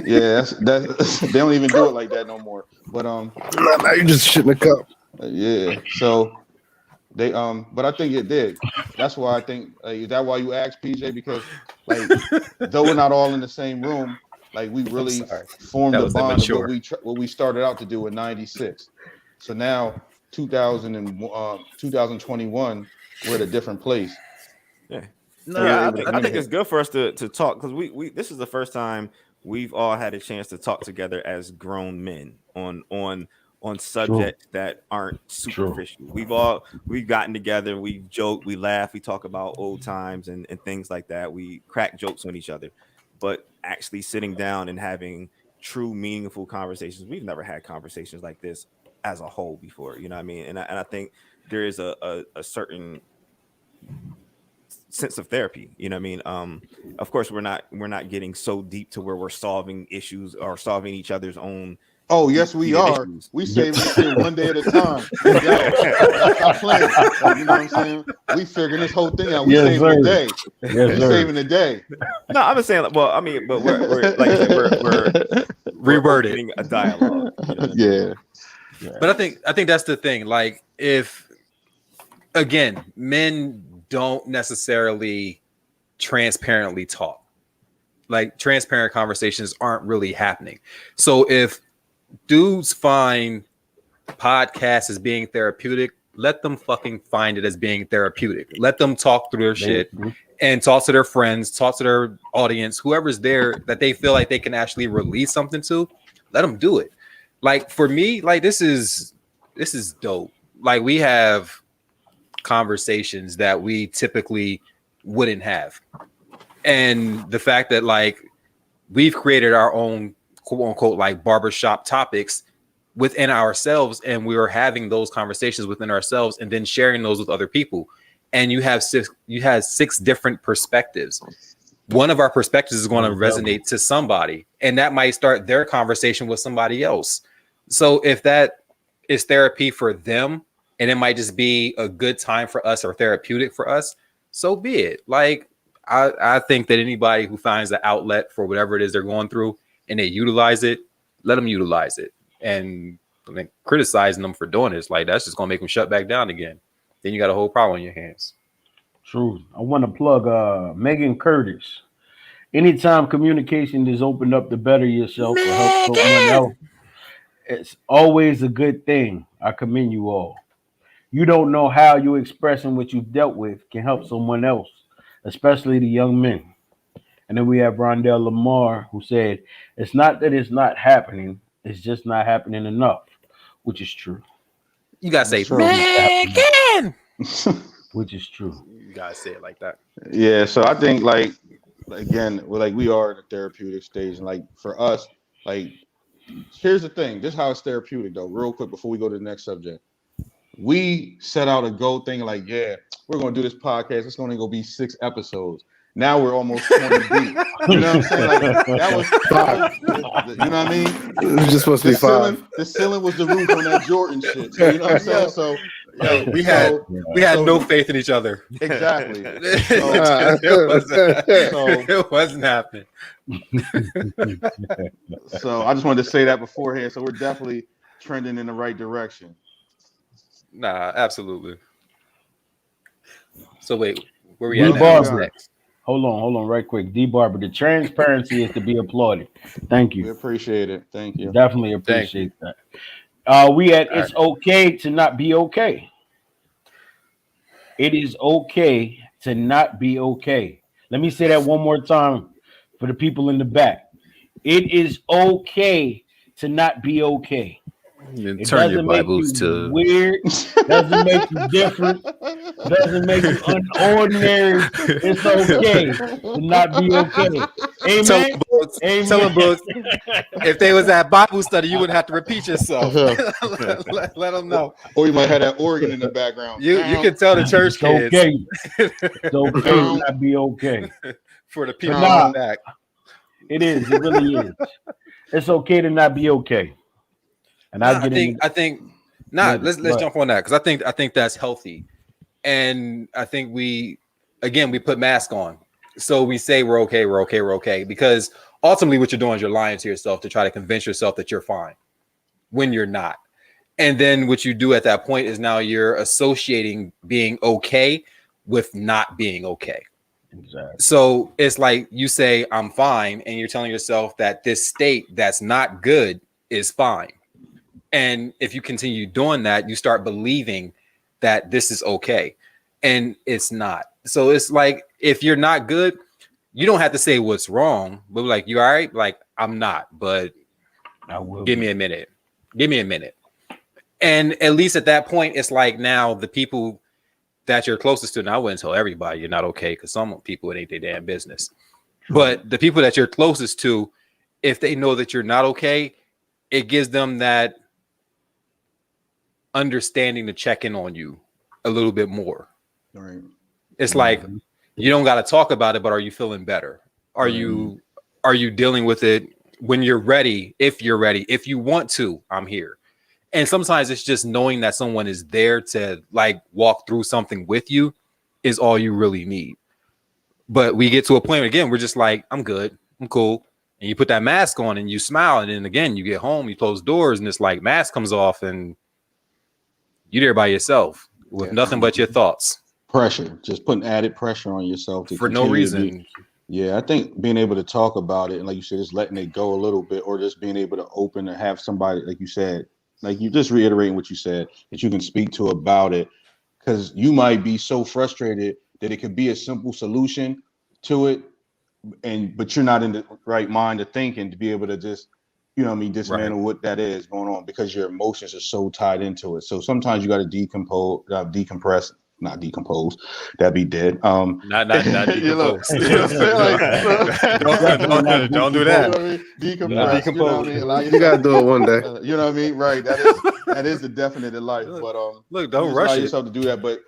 Yeah, that's they don't even do it like that no more. But Now you just shit in the cup. yeah. So they but I think it did. That's why I think is that why you asked PJ? Because like though we're not all in the same room, like we really sorry. formed That a was bond of immature. what we started out to do in '96. So now 2021, we're at a different place. Yeah. No, Yeah, I able to think communicate. it's good for us to talk because we this is the first time we've all had a chance to talk together as grown men on subjects that aren't superficial. We've gotten together, we've joked, we laugh, we talk about old times and things like that. We crack jokes on each other, but actually sitting down and having true meaningful conversations. We've never had conversations like this as a whole before. You know what I mean? And I think there is a certain sense of therapy, you know what I mean? Of course we're not getting so deep to where we're solving issues or solving each other's own. Oh yes, we are. issues. We save this shit one day at a time. Yo, stop playing. You know what I'm saying? We figuring this whole thing out. We Yes, saving sir. the day. Yes, We sir. saving the day. No, I'm just saying. Well, I mean, but we're like I said, we're Reword it. opening a dialogue. You know what I mean? Yeah. But I think that's the thing. Like, if again, men don't necessarily transparently talk. Like, transparent conversations aren't really happening. So if dudes find podcasts as being therapeutic, let them fucking find it as being therapeutic. Let them talk through their shit and talk to their friends, talk to their audience, whoever's there that they feel like they can actually release something to. Let them do it. Like, for me, like this is dope. Like, we have conversations that we typically wouldn't have, and the fact that like we've created our own quote unquote like barbershop topics within ourselves, and we are having those conversations within ourselves and then sharing those with other people. And you have six different perspectives. One of our perspectives is going to resonate to somebody, and that might start their conversation with somebody else. So if that is therapy for them, and it might just be a good time for us or therapeutic for us, so be it. Like, I think that anybody who finds an outlet for whatever it is they're going through and they utilize it, let them utilize it. And I mean, criticizing them for doing this, like, that's just going to make them shut back down again. Then you got a whole problem on your hands. True. I want to plug Megan Curtis. Anytime communication is opened up to better yourself or help someone else, it's always a good thing. I commend you all. You don't know how you expressing what you've dealt with can help someone else, especially the young men. And then we have Rondell Lamar, who said, it's not that it's not happening, it's just not happening enough, which is true. You got to say, True. Megan! Which is true. You got to say it like that. Yeah, so I think like again, we are in a therapeutic stage, and like for us, like here's the thing. This is how it's therapeutic though. Real quick before we go to the next subject, we set out a goal thing like, yeah, we're gonna do this podcast. It's gonna go be 6 episodes. Now we're almost 20 deep. You know what I'm saying? Like that was 5. You know what I mean? It was just supposed to be 5. The ceiling was the roof on that Jordan shit. So, you know what I'm saying? So We had no faith in each other. exactly. It wasn't happening. So I just wanted to say that beforehand. So we're definitely trending in the right direction. Nah, absolutely. So wait, where we We at now? Barber. What's next? Hold on, right quick. D Barber, the transparency is to be applauded. Thank We you. appreciate it. Thank you. Definitely appreciate that. We at it's okay to not be okay. It is okay to not be okay. Let me say that one more time for the people in the back. It is okay to not be okay. Then It turn your doesn't make Bibles you to weird, doesn't make you different, doesn't make you unordinary. It's okay to not be okay. tell Amen. the books. Tell them books. If they was at Bible study, you wouldn't have to repeat yourself. let them know. Or you might have that organ in the background. You can tell the church It's kids okay. It's okay to not be okay. for the people Nah. in the back. It is. It really is. It's okay to not be okay. And Nah, I get I think. Let's jump on that because I think that's healthy, and I think we put masks on, so we say we're okay because ultimately what you're doing is you're lying to yourself to try to convince yourself that you're fine when you're not, and then what you do at that point is now you're associating being okay with not being okay. Exactly. So it's like you say I'm fine, and you're telling yourself that this state that's not good is fine. And if you continue doing that, you start believing that this is okay, and it's not. So it's like if you're not good, you don't have to say what's wrong, but like, you all right? Like, I'm not, but I will. give me a minute. Give me a minute. And at least at that point, it's like now the people that you're closest to, and I wouldn't tell everybody you're not okay because some people, it ain't their damn business. But the people that you're closest to, if they know that you're not okay, it gives them that understanding to check in on you a little bit more. Right. It's like you don't got to talk about it, but are you feeling better? Are you dealing with it when you're ready? If you're ready, if you want to, I'm here. And sometimes it's just knowing that someone is there to like walk through something with you is all you really need. But we get to a point again, we're just like, I'm good, I'm cool. And you put that mask on and you smile, and then again you get home, you close doors, and it's like mask comes off and you're there by yourself with nothing but your thoughts. Pressure, just putting added pressure on yourself For no reason. Yeah, I think being able to talk about it and like you said, just letting it go a little bit, or just being able to open and have somebody, like you said, like you just reiterating what you said, that you can speak to about it, because you might be so frustrated that it could be a simple solution to it, but you're not in the right mind of thinking to be able to just, dismantle what that is going on, because your emotions are so tied into it. So sometimes you got to decompress. Not decompose, that'd be dead. Not decompose. Don't do that. Decompress. You gotta do it one day. You know what I mean? Right. That is the definite in life. But look, don't just rush allow it. yourself to do that. But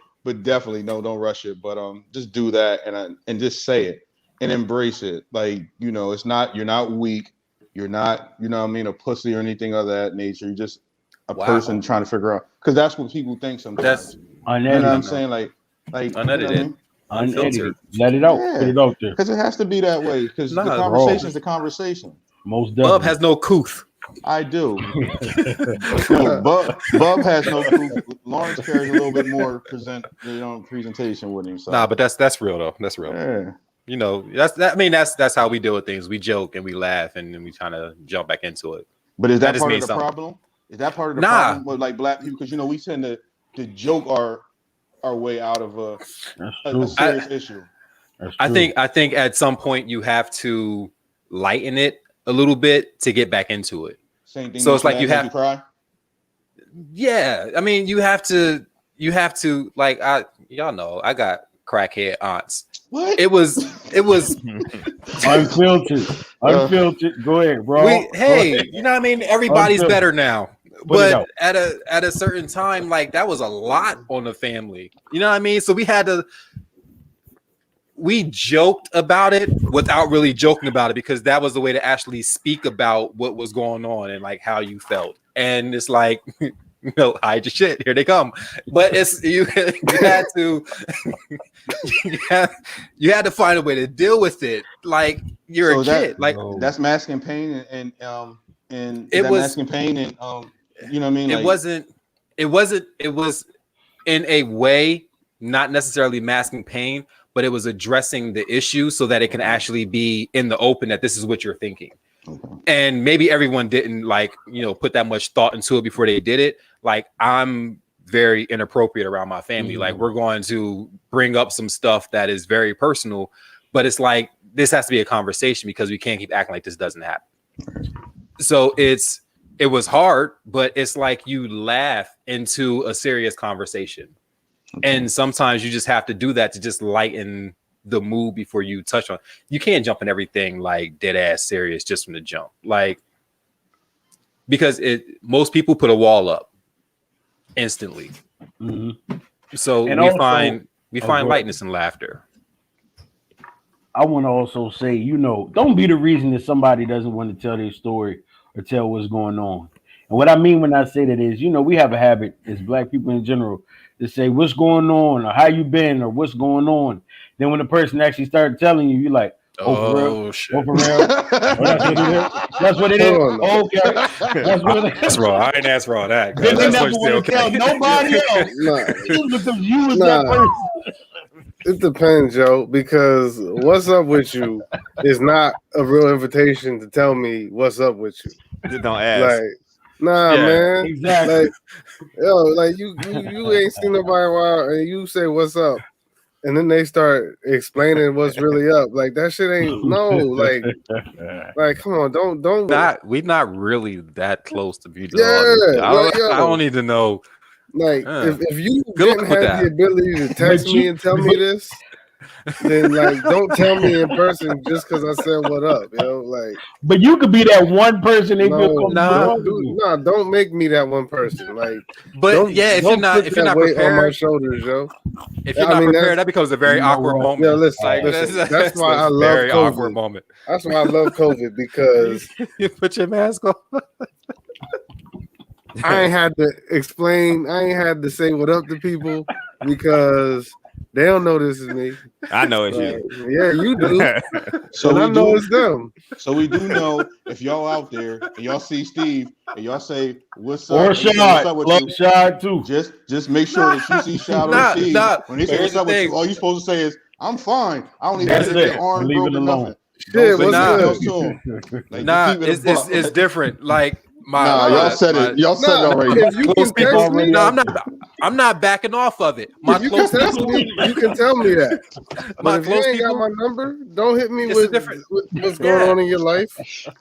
definitely don't rush it. But just do that and just say it and embrace it. Like, it's not, you're not weak. You're not, a pussy or anything of that nature. You're just a person trying to figure out, because that's what people think sometimes. That's unedited. You know what I'm saying? Like unedited. Unedited. Let it out. Put it out there. Because it has to be that way. Because the conversation is the conversation. Most definitely. Bub has no couth. I do. No, Bub has no couth. Lawrence carries a little bit more presentation with him. So. Nah, but that's real though. That's real. Yeah. That's how we deal with things. We joke and we laugh and then we kind of jump back into it. But is that just part of means the something. problem? Is that part of the problem with like black people? Because we tend to joke our way out of a serious issue. I think at some point you have to lighten it a little bit to get back into it. Same thing. So it's like you have to cry. Yeah, I mean you have to like y'all know I got crackhead aunts. What? It was unfiltered. Go ahead, bro. You know what I mean? Everybody's Unfiltered. better now. But at a certain time, like that was a lot on the family. You know what I mean? So we joked about it without really joking about it, because that was the way to actually speak about what was going on and like how you felt. And it's like, hide your shit. Here they come. But it's you had to you had to find a way to deal with it. Like you're a kid. Like that's masking pain and it was masking pain and you know what I mean? Like, it was in a way not necessarily masking pain, but it was addressing the issue so that it can actually be in the open that this is what you're thinking. Okay. And maybe everyone didn't put that much thought into it before they did it. Like I'm very inappropriate around my family. Like we're going to bring up some stuff that is very personal, but it's like this has to be a conversation because we can't keep acting like this doesn't happen. So it was hard, but it's like you laugh into a serious conversation. Okay. And sometimes you just have to do that to just lighten the mood before you touch on. You can't jump in everything like dead ass serious just from the jump, like because most people put a wall up instantly. Mm-hmm. So And we also- find lightness and laughter. I want to also say, don't be the reason that somebody doesn't want to tell their story or tell what's going on. And what I mean when I say that is, we have a habit as Black people in general to say what's going on or how you been or what's going on. Then when the person actually started telling you, you're like, oh, for real? Shit. Oh, for real? Oh, that's what it is. That's what it is. Okay. That's what it is. That's raw. I ain't asked raw that. Then they That's never what want to tell nobody else. Nah. Because you was Nah. that person. It depends, Joe, because what's up with you is not a real invitation to tell me what's up with you. Just don't ask. Like, nah, Yeah, man. Exactly. Like, like you ain't seen nobody in a while, and you say what's up, and then they start explaining what's really up. Like that shit ain't like come on, don't. we're not really that close to be. Yeah, I don't need to know. Like if you Good didn't luck with have the that. ability to text me and tell me this, then like don't tell me in person just because I said what up, like. But you could be that one person they feel comfortable don't make me that one person. Like, But if you're not weight on my prepared, shoulders, yo. if you're not prepared, that becomes a very awkward moment. Yeah, listen, Like, that's why I love very COVID. awkward moment. That's why I love COVID because You put your mask on. I ain't had to explain. I ain't had to say what up to people because they don't know this is me. I know it's you. Yeah, you do. So And I we know do. it's them. So we do know if y'all out there and y'all see Steve and y'all say what's up, Or and he say, Shad. what's up with Love you, Shad too. just make sure that you see Shad Nah, or Steve when they say here's what's up the with thing. you. All you supposed to say is I'm fine. I don't even That's have to get it. your arm Leave it broken or alone. nothing. Shit, Don't say what's nah. nothing good? else to him. Like, Nah, keep it a it's buck. different. Like Nah, y'all said it. Y'all said it Nah, already. if you close can text me, No, I'm not backing off of it. My if you can close text me, you can tell me that. my But if you close ain't got people. my number, don't hit me It's with different. what's going on in your life.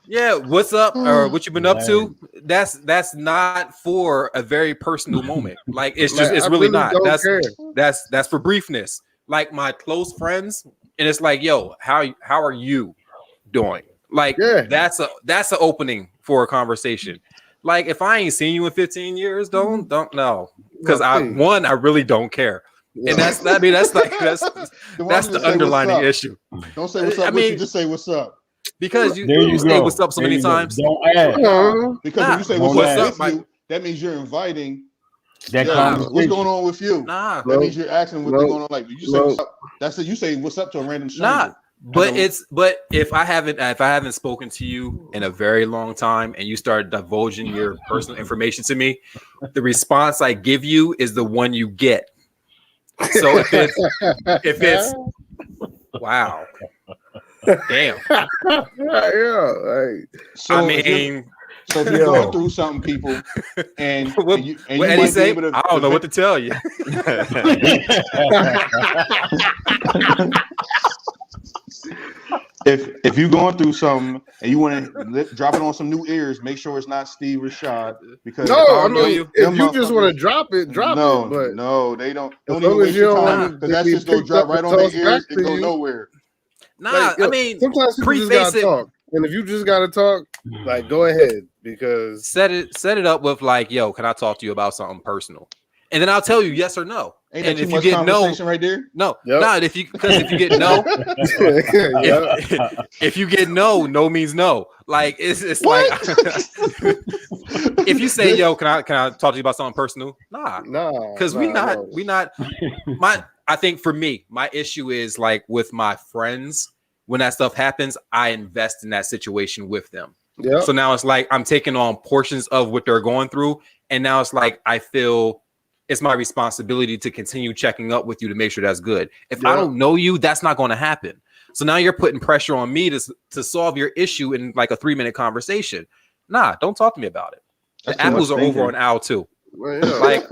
Yeah, what's up or what you been up to? That's not for a very personal moment. Like it's just Like, it's I really not. don't That's care. that's for briefness. Like my close friends, and it's like, yo, how are you doing? Like Yeah. that's an opening for a conversation. Like if I ain't seen you in 15 years, don't know. Because Well, please. I really don't care. Yeah. And that's the underlining issue. Don't say what's up I with mean, you. Just say what's up. Because There you you say go. what's up so There many you go. times. Don't ask. Because Nah. when you say Don't what's ask. up with Mike. you, that means you're inviting. That Yo, conversation. what's going on with you? Nah. That means you're asking what's Nope. going on. Like you say, what's up? That's it. You say what's up to a random stranger. Nah. But Hello. but if I haven't spoken to you in a very long time and you start divulging your personal information to me, the response I give you is the one you get. So if it's wow. Damn. yeah, like, So I if you're- mean, so if you're going through something, people, and what you Eddie might be say? able to, I don't know what to tell you. if you're going through something and you want to drop it on some new ears, make sure it's not Steve Rashad because no, I I don't know mean, you. if you just want to drop it, drop no, it. But no, they don't. Don't long even as waste you your don't time want because to that be shit's gonna picked drop up right and on their tossed back ears and to go you. nowhere. Nah, like, yo, I mean, sometimes people just preface gotta it. talk, and if you just gotta talk, like go ahead because Set it up with like, yo, can I talk to you about something personal? And then I'll tell you yes or no. Ain't that And too if you much get no, conversation right there? no, Yep. not if you get no, yeah. if you get no means no. Like it's What? like if you say, yo, can I talk to you about something personal? Nah, Nah, because we not I think for me, my issue is like with my friends, when that stuff happens, I invest in that situation with them. Yeah. So now it's like I'm taking on portions of what they're going through. And now it's like I feel it's my responsibility to continue checking up with you to make sure that's good. If I don't know you, that's not going to happen. So now you're putting pressure on me to solve your issue in like a 3-minute conversation. Nah, don't talk to me about it. That's The too much apples are thinking. over on aisle 2. Well, yeah. Like,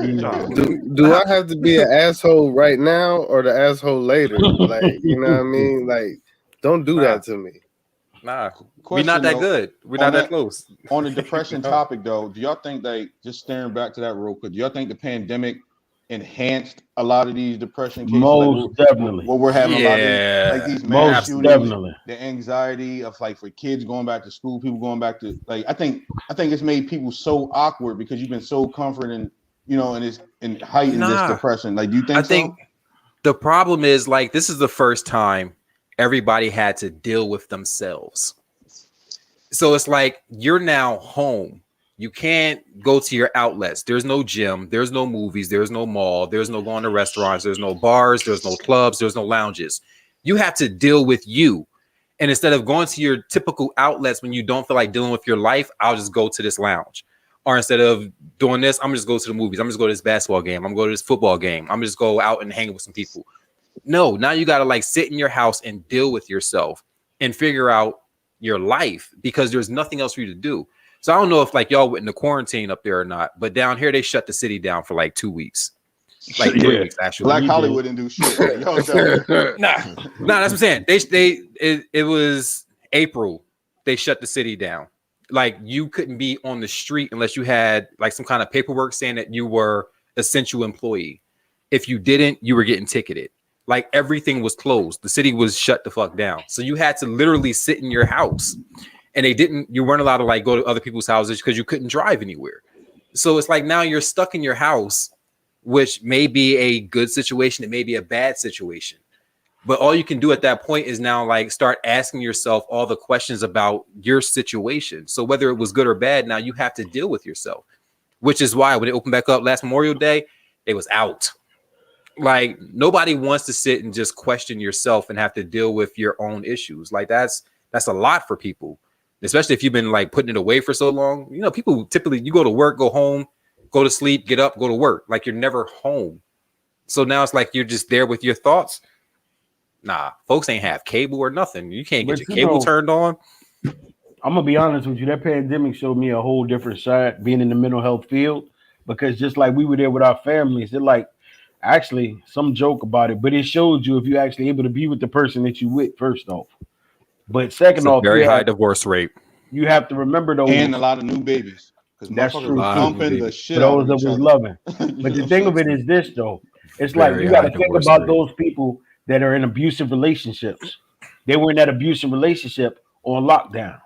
do I have to be an asshole right now or the asshole later? Like, you know what I mean? Like, don't do that to me. nah, we're Question, not that though, good. We're on not that that- close. On the depression topic, though, do y'all think just staring back to that real quick, do y'all think the pandemic enhanced a lot of these depression cases? Most definitely. What we're having a lot Yeah. of these mass Most shootings, definitely. the anxiety of like for kids going back to school, people going back to like I think it's made people so awkward because you've been so comforted and and heightened this depression. Like, do you think I think the problem is like this is the first time everybody had to deal with themselves. So it's like you're now home. You can't go to your outlets. There's no gym. There's no movies. There's no mall. There's no going to restaurants. There's no bars. There's no clubs. There's no lounges. You have to deal with you. And instead of going to your typical outlets when you don't feel like dealing with your life, I'll just go to this lounge. Or instead of doing this, I'm just go to the movies. I'm just go to this basketball game. I'm going to this football game. I'm just go out and hang with some people. No, now you got to like sit in your house and deal with yourself and figure out your life because there's nothing else for you to do. So I don't know if like y'all went in the quarantine up there or not, but down here they shut the city down for like 2 weeks. Like 3 weeks actually. Black Hollywood didn't do shit. Nah, that's what I'm saying. It was April. They shut the city down. Like you couldn't be on the street unless you had like some kind of paperwork saying that you were essential employee. If you didn't, you were getting ticketed. Like everything was closed. The city was shut the fuck down. So you had to literally sit in your house. And you weren't allowed to like go to other people's houses because you couldn't drive anywhere. So it's like now you're stuck in your house, which may be a good situation. It may be a bad situation. But all you can do at that point is now like start asking yourself all the questions about your situation. So whether it was good or bad, now you have to deal with yourself, which is why when it opened back up last Memorial Day, it was out. Like nobody wants to sit and just question yourself and have to deal with your own issues. Like that's a lot for people. Especially if you've been like putting it away for so long. You know, people typically you go to work, go home, go to sleep, get up, go to work. Like you're never home. So now it's like you're just there with your thoughts. Nah, folks ain't have cable or nothing. You can't get your cable turned on. I'm gonna be honest with you. That pandemic showed me a whole different side being in the mental health field because just like we were there with our families, it like actually some joke about it, but it showed you if you're actually able to be with the person that you with first off. But second off, very high divorce rate. You have to remember though, and a lot of new babies because that's true. Dumping the shit for those that was loving. But the thing of it is this though, it's like you got to think about those people that are in abusive relationships. They were in that abusive relationship on lockdown.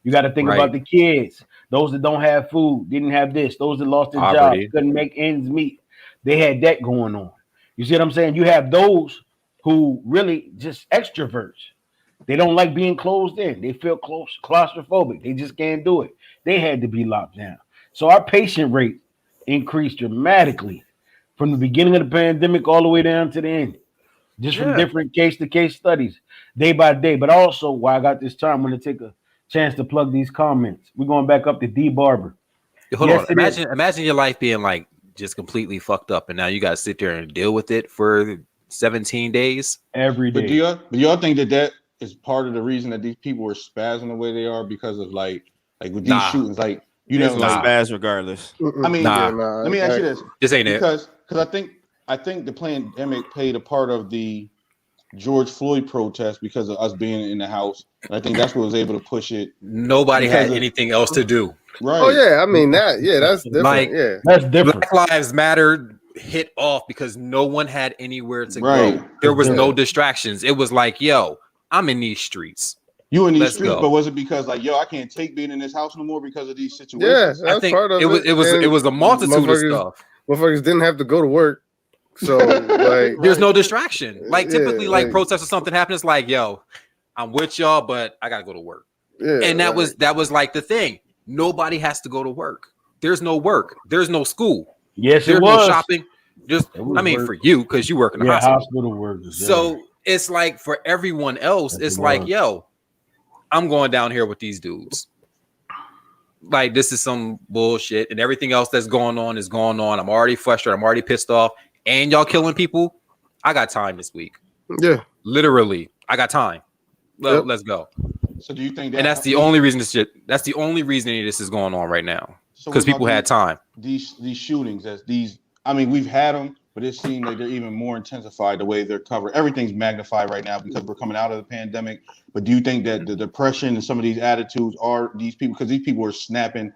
You got to think about the kids, those that don't have food, didn't have this, those that lost their jobs, couldn't make ends meet. They had that going on. You see what I'm saying? You have those who really just extroverts. They don't like being closed in. They feel claustrophobic. They just can't do it. They had to be locked down. So our patient rate increased dramatically from the beginning of the pandemic all the way down to the end. Just from different case-to-case studies, day by day. But also, while I got this time, I'm going to take a chance to plug these comments. We're going back up to D Barber. Hold on. Imagine your life being like just completely fucked up, and now you got to sit there and deal with it for 17 days every day. But do y'all think that is part of the reason that these people are spazzing the way they are because of like with these shootings, like spaz regardless. I mean, let me ask you this: this ain't because I think the pandemic played a part of the George Floyd protest because of us being in the house. And I think that's what was able to push it. Nobody had anything else to do. Right. Oh yeah, I mean that's different. Like, that's different. Black Lives Matter hit off because no one had anywhere to go. There was no distractions. It was like, yo, I'm in these streets. You in these streets, but was it because like, yo, I can't take being in this house no more because of these situations? Yeah, I think part of it was a multitude of stuff. Motherfuckers didn't have to go to work. So like there's no distraction. Like typically like protests or something happens, it's like, yo, I'm with y'all, but I gotta go to work. Yeah, and that was like the thing. Nobody has to go to work. There's no work. There's no school. Yes, there's no shopping. For you, because you work in the hospital workers. Yeah. So it's like for everyone else, it's like, yo, I'm going down here with these dudes. Like this is some bullshit, and everything else that's going on is going on. I'm already frustrated. I'm already pissed off. And y'all killing people. I got time this week. Yeah, literally, I got time. Let's go. So do you think and that's the only reason this shit? That's the only reason any of this is going on right now because people had time. These shootings, I mean, we've had them, but it seems like they're even more intensified the way they're covered. Everything's magnified right now because we're coming out of the pandemic. But do you think that the depression and some of these attitudes are these people because these people are snapping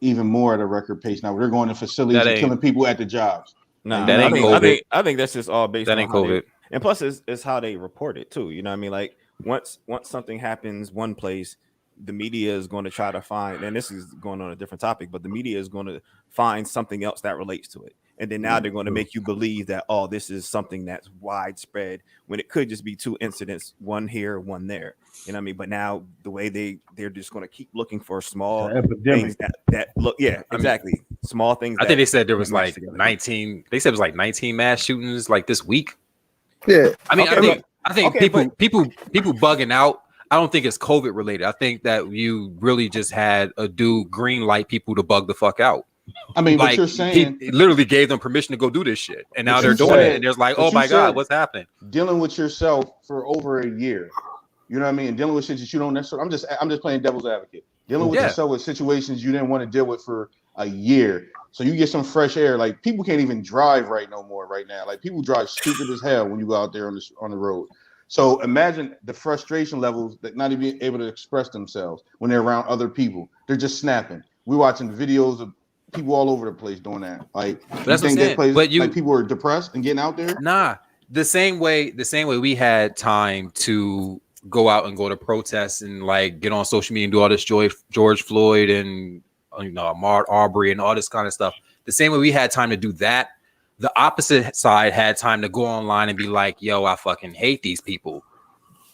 even more at a record pace now? They're going to facilities and killing people at the jobs. Nah, That ain't COVID. I think that's just all based That on ain't how they- COVID. and plus it's how they report it too. You know what I mean? Like once something happens one place, the media is going to try to find, and this is going on a different topic, but the media is going to find something else that relates to it. And then now they're going to make you believe that, oh, this is something that's widespread when it could just be two incidents, one here, one there. You know what I mean? But now the way they're just going to keep looking for small things that look, exactly. Small things. I think they said there was match like together. 19. They said it was like 19 mass shootings like this week. Yeah. I mean, Okay, I think people bugging out. I don't think it's COVID related. I think that you really just had a dude green light people to bug the fuck out. I mean, Like but you're saying he literally gave them permission to go do this shit, and now But they're you doing said- it, and there's like, but oh you my god, said- what's happening? dealing with yourself for over a year. You know what I mean? And dealing with shit that you don't necessarily. I'm just playing devil's advocate. Dealing with Yeah. yourself with situations you didn't want to deal with for a year. So you get some fresh air. Like people can't even drive right no more right now. Like people drive stupid as hell when you go out there on the road. So imagine the frustration levels that not even able to express themselves when they're around other people. They're just snapping. We're watching videos of people all over the place doing that. Like That's you what think I'm that saying. plays, But you- like people are depressed and getting out there. Nah, the same way we had time to go out and go to protests and like get on social media and do all this George Floyd and Ahmaud Arbery and all this kind of stuff. The same way we had time to do that, the opposite side had time to go online and be like, yo, I fucking hate these people.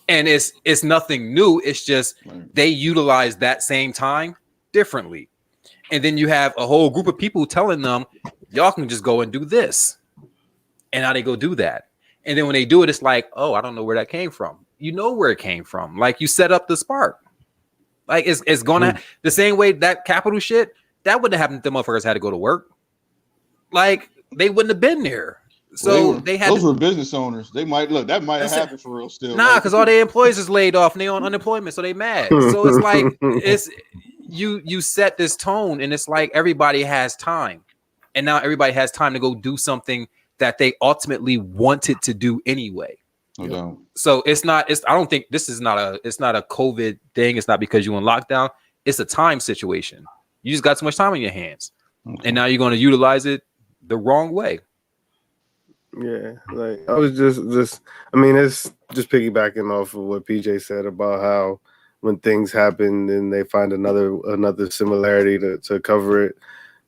And it's nothing new. It's just they utilize that same time differently. And then you have a whole group of people telling them, y'all can just go and do this. And now they go do that. And then when they do it, it's like, oh, I don't know where that came from. You know where it came from. Like you set up the spark. Like it's gonna the same way that Capitol shit, that wouldn't have happened if the motherfuckers had to go to work. Like they wouldn't have been there. So they had those were business owners. They might look that might have happened for real still. Nah, because all their employees is laid off and they on unemployment, so they mad. So it's like you set this tone, and it's like everybody has time, and now everybody has time to go do something that they ultimately wanted to do anyway. No doubt. So I don't think this is not a COVID thing. It's not because you're in lockdown. It's a time situation. You just got too much time on your hands, and now you're going to utilize it the wrong way. Yeah, like I was just I mean, it's just piggybacking off of what PJ said about how when things happen and they find another similarity to cover it.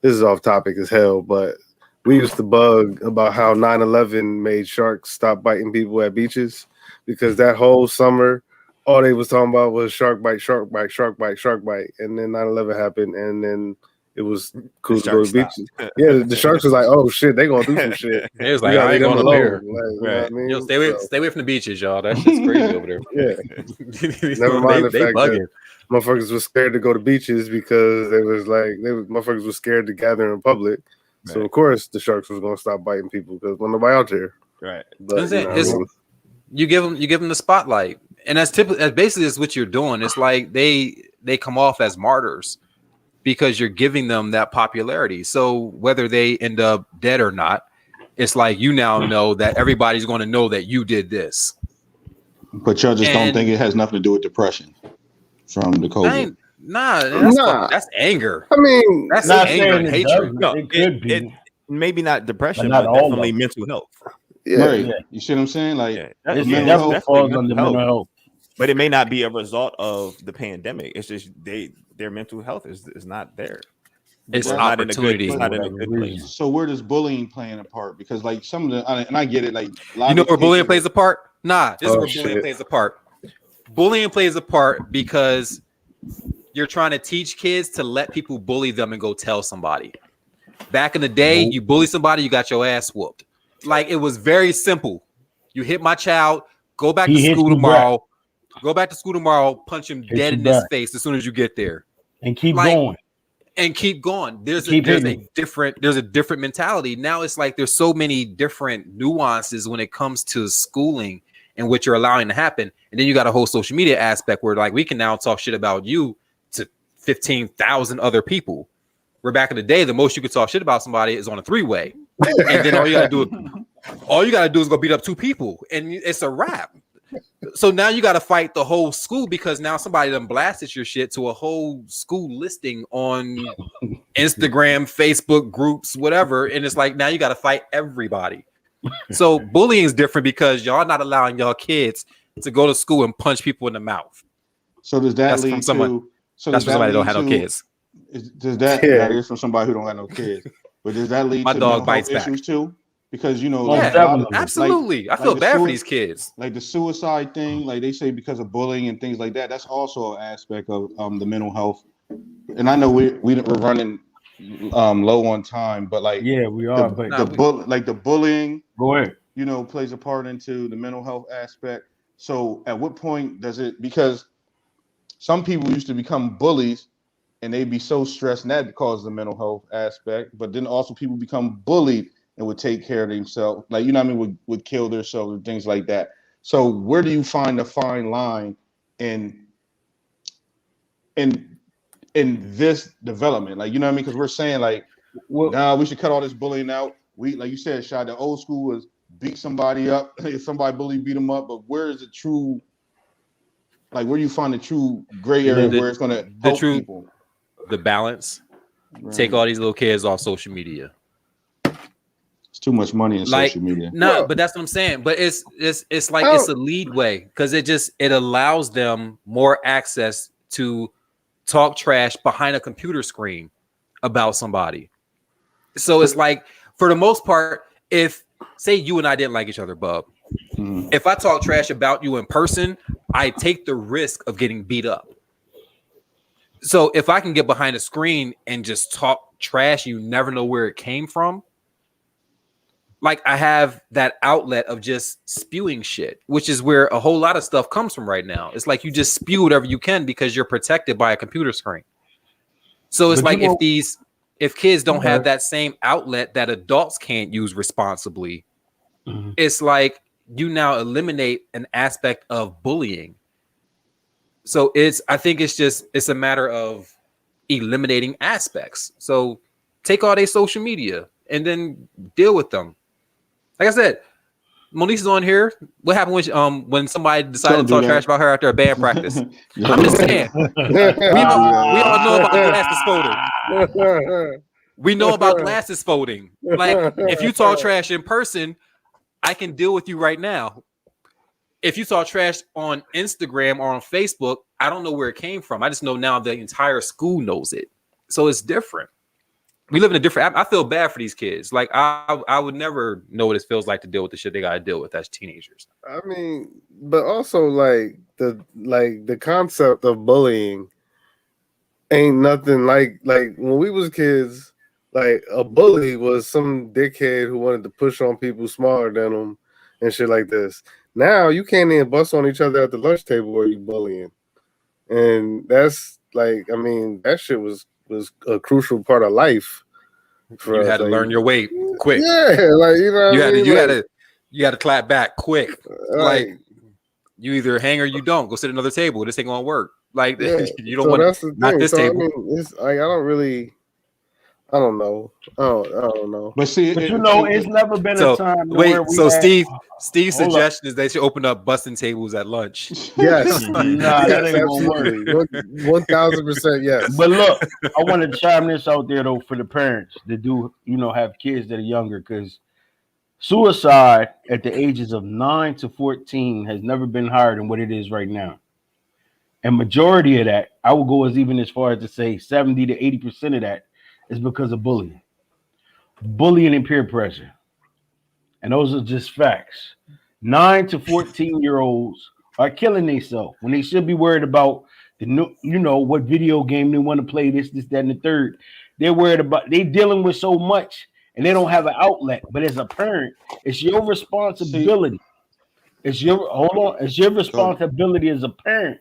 This is off topic as hell, but we used to bug about how 9/11 made sharks stop biting people at beaches because that whole summer all they was talking about was shark bite, shark bite, shark bite, shark bite, and then 9/11 happened, and then it was cool to go to beaches. Yeah, the sharks was like, "Oh shit, they gonna do some shit." It was like, We gotta I ain't leave them going up there. alone. Like, you know what I mean? Yo, stay away from the beaches, y'all. That shit's crazy over there. Yeah. Never mind the fact that motherfuckers was scared to go to beaches because motherfuckers was scared to gather in public. So of course the sharks was gonna stop biting people because when nobody out there. Right. But, you give them the spotlight, and that's basically is what you're doing. It's like they come off as martyrs because you're giving them that popularity. So whether they end up dead or not, it's like you now know that everybody's going to know that you did this. But y'all just don't think it has nothing to do with depression from the COVID. That's anger. I mean, that's not anger and saying it hatred. doesn't. No, It could be. it maybe not depression, But but, not all definitely of it. mental health. yeah. Right. Yeah. You see what I'm saying? Like Yeah. It's mental definitely health, falls mental under health. mental health. But it may not be a result of the pandemic. It's just their mental health is not there. It's We're not in a good- opportunity. it's not in a good place. so where does bullying playing a part? Because like some of the and I get it, like a lot You know of where bullying cases- plays a part? Nah, this is Oh, where bullying shit. plays a part. Bullying plays a part because you're trying to teach kids to let people bully them and go tell somebody. Back in the day, you bully somebody, you got your ass whooped. Like it was very simple. You hit my child, go back He to hit school you tomorrow. Go back to school tomorrow, punch him Hit dead you in his back. face as soon as you get there. And keep Like, going. And keep going. There's Keep a hitting. different mentality. Now it's like there's so many different nuances when it comes to schooling and what you're allowing to happen. And then you got a whole social media aspect where like we can now talk shit about you to 15,000 other people. Where back in the day, the most you could talk shit about somebody is on a 3-way. And then all you gotta do is go beat up 2 people and it's a wrap. So now you got to fight the whole school because now somebody done blasted your shit to a whole school listing on Instagram, Facebook groups, whatever, and it's like now you got to fight everybody. So bullying is different because y'all not allowing y'all kids to go to school and punch people in the mouth. So does that That's lead from someone, to? So that's does from that somebody who don't lead have no to- kids. Does that Yeah. that is from somebody who don't have no kids? But does that lead My to dog mental bites health back. issues too? Because you know, Oh, like, a lot of- definitely. Absolutely. I feel the bad for sui- these kids. like the suicide thing, like they say because of bullying and things like that. That's also an aspect of the mental health. And I know we're running low on time, but like Yeah, we are. But the bullying, go ahead. you know, plays a part into the mental health aspect. So at what point does it? Because some people used to become bullies and they'd be so stressed, and that causes the mental health aspect. But then also people become bullied and would take care of themselves, like, you know what I mean, would kill themselves and things like that. So where do you find the fine line in this development? Like, you know what I mean? Because we're saying like, Well, nah, we should cut all this bullying out. We, like you said, Shad, the old school was beat somebody up. If somebody bully, beat them up. But where is the true, like, where do you find the true gray area where it's going to help people? The balance. Right. Take all these little kids off social media. It's too much money in Like, social media. No, but that's what I'm saying. But it's like it's a lead way because it allows them more access to talk trash behind a computer screen about somebody. So it's like, for the most part, if say you and I didn't like each other, Bub, if I talk trash about you in person, I take the risk of getting beat up. So if I can get behind a screen and just talk trash, you never know where it came from. Like, I have that outlet of just spewing shit, which is where a whole lot of stuff comes from right now. It's like you just spew whatever you can because you're protected by a computer screen. So it's But like if kids don't have that same outlet that adults can't use responsibly, it's like you now eliminate an aspect of bullying. So I think it's a matter of eliminating aspects. So take all their social media and then deal with them. Like I said, Monique's on here. What happened when somebody decided to talk trash about her after a band practice? I'm just saying. We all know about glasses folding. We know about glasses folding. Like, if you talk trash in person, I can deal with you right now. If you talk trash on Instagram or on Facebook, I don't know where it came from. I just know now the entire school knows it. So it's different. We live in a different. I feel bad for these kids. Like, I would never know what it feels like to deal with the shit they got to deal with as teenagers. I mean, but also like the concept of bullying ain't nothing like when we was kids. Like, a bully was some dickhead who wanted to push on people smaller than them and shit like this. Now you can't even bust on each other at the lunch table where you bullying, and that's like, I mean, that shit was a crucial part of life. You had to learn your weight quick. Yeah, like, you know, you had to clap back quick. Like, you either hang or you don't. Go sit at another table. This ain't gonna work. Like, yeah. you don't want to not this table. I mean, it's like, I don't know. I don't know. But see, it's never been a time. Steve's suggestion is they should open up busting tables at lunch. Yes, that ain't gonna work. 1,000% yes. But look, I want to chime this out there though for the parents that do, have kids that are younger, because suicide at the ages of 9 to 14 has never been higher than what it is right now. And majority of that, I will go as far as to say 70 to 80% of that is because of bullying and peer pressure. And those are just facts. 9 to 14-year-olds are killing themselves when they should be worried about the new, what video game they want to play, this, that, and the third. They're worried about, they dealing with so much and they don't have an outlet. But as a parent, it's your responsibility. It's your responsibility as a parent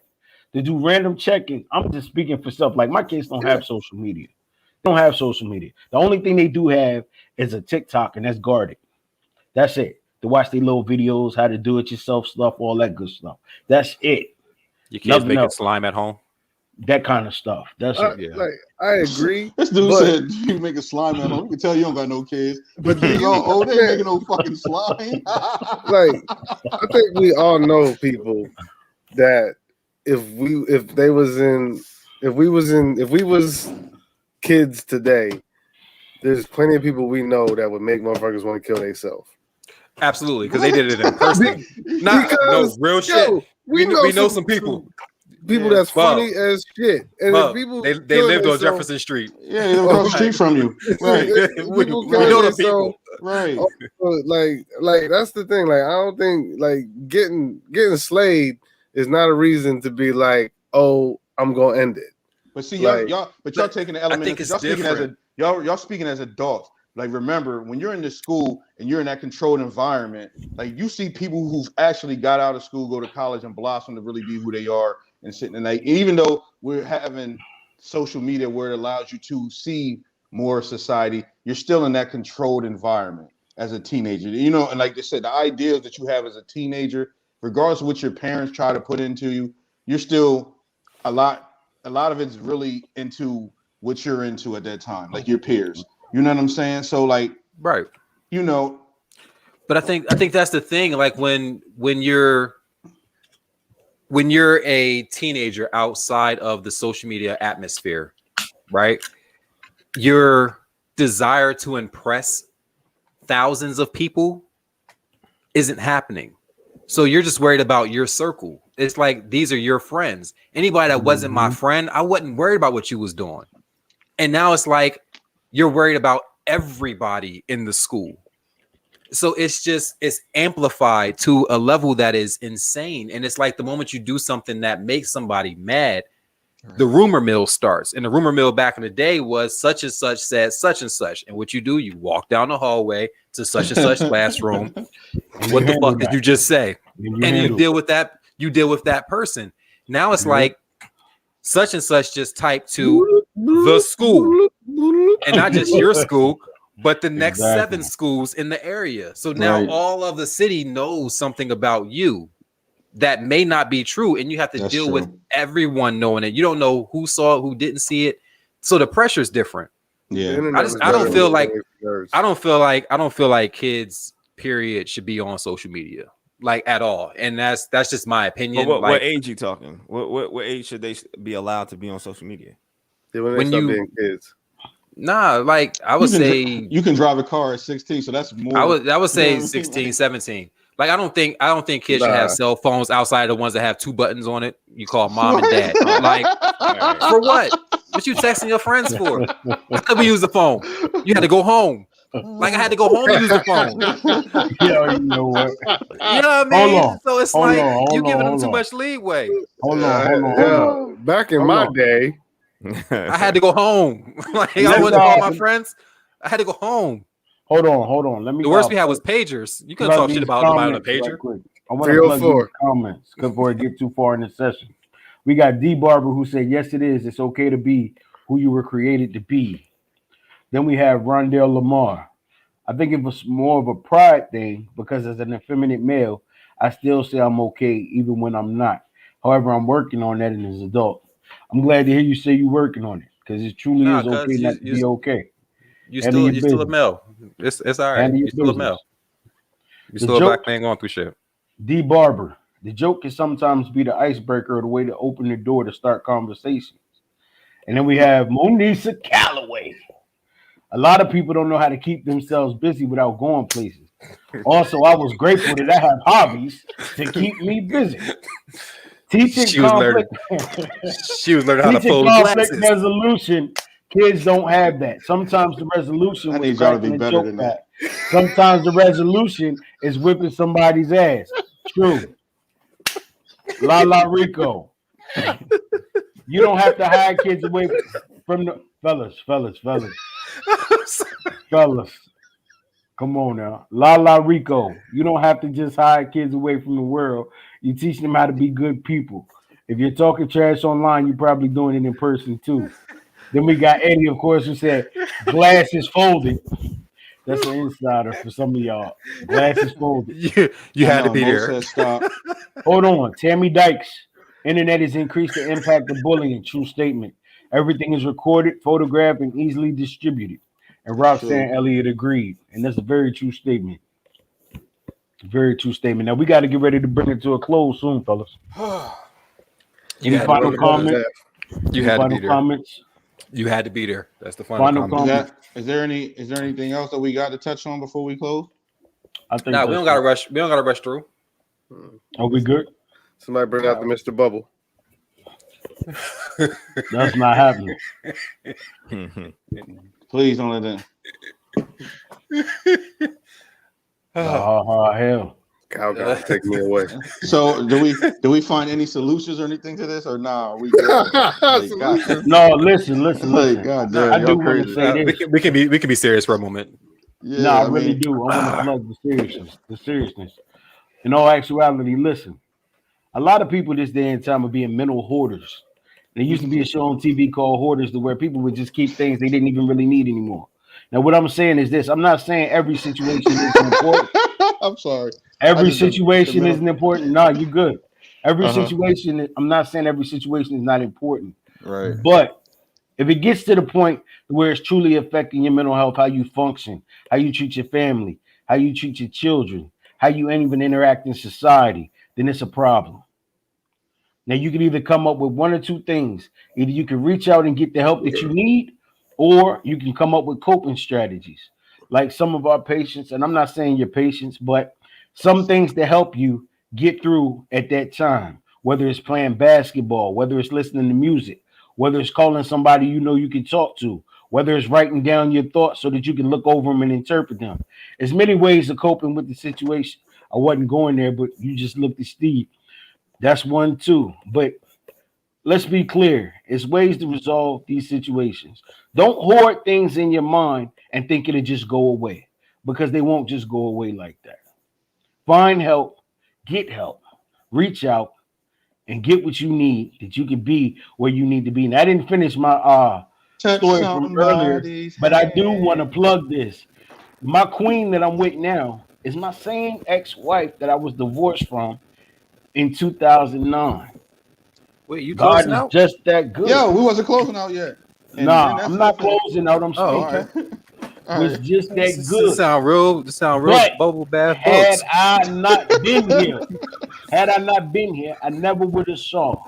to do random checking. I'm just speaking for stuff like my kids don't have social media. Don't have social media. The only thing they do have is a TikTok, and that's guarded. That's it. To watch their little videos, how to do it yourself stuff, all that good stuff. That's it. Your kids making slime at home. That kind of stuff. That's it. Yeah. Like, I agree. This dude said you make a slime at home. You can tell you don't got no kids. But they ain't making no fucking slime. Like, I think we all know people that if we was kids today, there's plenty of people we know that would make motherfuckers want to kill themselves. Absolutely, because they did it in person. No real shit. We know some people. People that's funny as shit. And if people they lived on Jefferson Street. Yeah, they live across the street from you. Right. we know the people. Right. Like that's the thing. Like I don't think like getting slayed is not a reason to be like, oh, I'm gonna end it. But see, Like, y'all taking the element. I think it's y'all speaking as different. y'all speaking as adults. Like remember, when you're in the school and you're in that controlled environment, like you see people who've actually got out of school, go to college, and blossom to really be who they are and sitting in like. Even though we're having social media where it allows you to see more society, you're still in that controlled environment as a teenager. You know, and like they said, the ideas that you have as a teenager, regardless of what your parents try to put into you, you're still a lot of it's really into what you're into at that time, like your peers. You know what I'm saying? So like, Right. you know, But I think that's the thing. Like when you're a teenager outside of the social media atmosphere, right? Your desire to impress thousands of people isn't happening. So you're just worried about your circle. It's like these are your friends. Anybody that wasn't my friend, I wasn't worried about what you was doing. And now it's like you're worried about everybody in the school. So it's amplified to a level that is insane. And it's like the moment you do something that makes somebody mad, the rumor mill starts. And the rumor mill back in the day was such and such said such and such. And what you do, you walk down the hallway to such and such classroom. What the fuck did you just say? And you deal with that. You deal with that person. Now it's like such and such just typed to the school, and not just your school, but the next 7 schools in the area. So now all of the city knows something about you that may not be true, and you have to deal with everyone knowing it. You don't know who saw it, who didn't see it. So the pressure is different. Yeah, I don't feel like kids, period, should be on social media. Like at all, and that's just my opinion. But what age you talking? What age should they be allowed to be on social media? When you being kids. Nah, like I would say you can drive a car at 16, so that's more. I would say 16, 17. Like I don't think kids should have cell phones outside of the ones that have 2 buttons on it. You call mom and dad. Like for what? What you texting your friends for? How we use the phone? You had to go home. Like I had to go home to use the phone. Yeah, you know what? You know what I mean? So it's like you're giving them too much leeway. Hold on. Back in my day, I had to go home. Like I wanted to call my friends. I had to go home. Hold on. Let me. The worst we had was pagers. You couldn't talk shit about nobody on a pager. I want to plug these comments before I get too far in the session. We got D Barber who said, "Yes, it is. It's okay to be who you were created to be." Then we have Rondell Lamar. I think it was more of a pride thing because as an effeminate male, I still say I'm okay even when I'm not. However, I'm working on that as an adult. I'm glad to hear you say you're working on it because it truly is okay not to be okay. You're still a male. It's all right. You're still a male. You're still a black man going through shit. D Barber. The joke can sometimes be the icebreaker or the way to open the door to start conversations. And then we have Monisa Calloway. A lot of people don't know how to keep themselves busy without going places. Also, I was grateful that I have hobbies to keep me busy. Teaching conflict how to fold glasses. Resolution. Kids don't have that. Sometimes the resolution is to be better than that. Sometimes the resolution is whipping somebody's ass. True. La Rico. You don't have to hide kids away from the fellas. Fellas. Come on now. La Rico. You don't have to just hide kids away from the world. You teach them how to be good people. If you're talking trash online, you're probably doing it in person too. Then we got Eddie, of course, who said glasses folded. That's an insider for some of y'all. Glasses folded. You had to be there. Hold on. Tammy Dykes. Internet has increased the impact of bullying. True statement. Everything is recorded, photographed, and easily distributed. And Roxanne Elliott agreed. And that's a very true statement. Very true statement. Now we got to get ready to bring it to a close soon, fellas. Any final comments? You had to be there. Comments? You had to be there. That's the Final comment. comment. Is there anything else that we got to touch on before we close? I think Nah, we don't gotta rush. We don't gotta rush through. Are we good? Somebody bring out the Mr. Bubble. That's not happening. Please don't let that. Hell. Cow take me away. So do we find any solutions or anything to this or nah? We good? Like, God, No, listen. like, God damn, I do y'all want to crazy. say this. We can be serious for a moment. Yeah, No, I I really mean, do. I want to plug the seriousness. In all actuality, listen. A lot of people this day and time are being mental hoarders. There used to be a show on TV called Hoarders, to where people would just keep things they didn't even really need anymore. Now, what I'm saying is this: I'm not saying every situation is important. I'm sorry. Every situation isn't important. No, you good. Every Uh-huh. situation. I'm not saying every situation is not important. Right. But if it gets to the point where it's truly affecting your mental health, how you function, how you treat your family, how you treat your children, how you even interact in society, then it's a problem. Now, you can either come up with one or two things. Either you can reach out and get the help that you need, or you can come up with coping strategies. Like some of our patients, and I'm not saying your patients, but some things to help you get through at that time, whether it's playing basketball, whether it's listening to music, whether it's calling somebody you know you can talk to, whether it's writing down your thoughts so that you can look over them and interpret them. There's many ways of coping with the situation. I wasn't going there, but you just looked at Steve. That's one too. But let's be clear. It's ways to resolve these situations. Don't hoard things in your mind and think it'll just go away, because they won't just go away like that. Find help, get help, reach out, and get what you need that you can be where you need to be. And I didn't finish my story from earlier, but I do want to plug this. My queen that I'm with now is my same ex-wife that I was divorced from in 2009. Wait, you God closing is out? just that good. Yo, we wasn't closing out yet. And Nah, that's I'm not nothing. closing out. I'm Oh, speaking. All It's right. just that This good. sound real. But Bubble bath Had books. I not been here, I never would have saw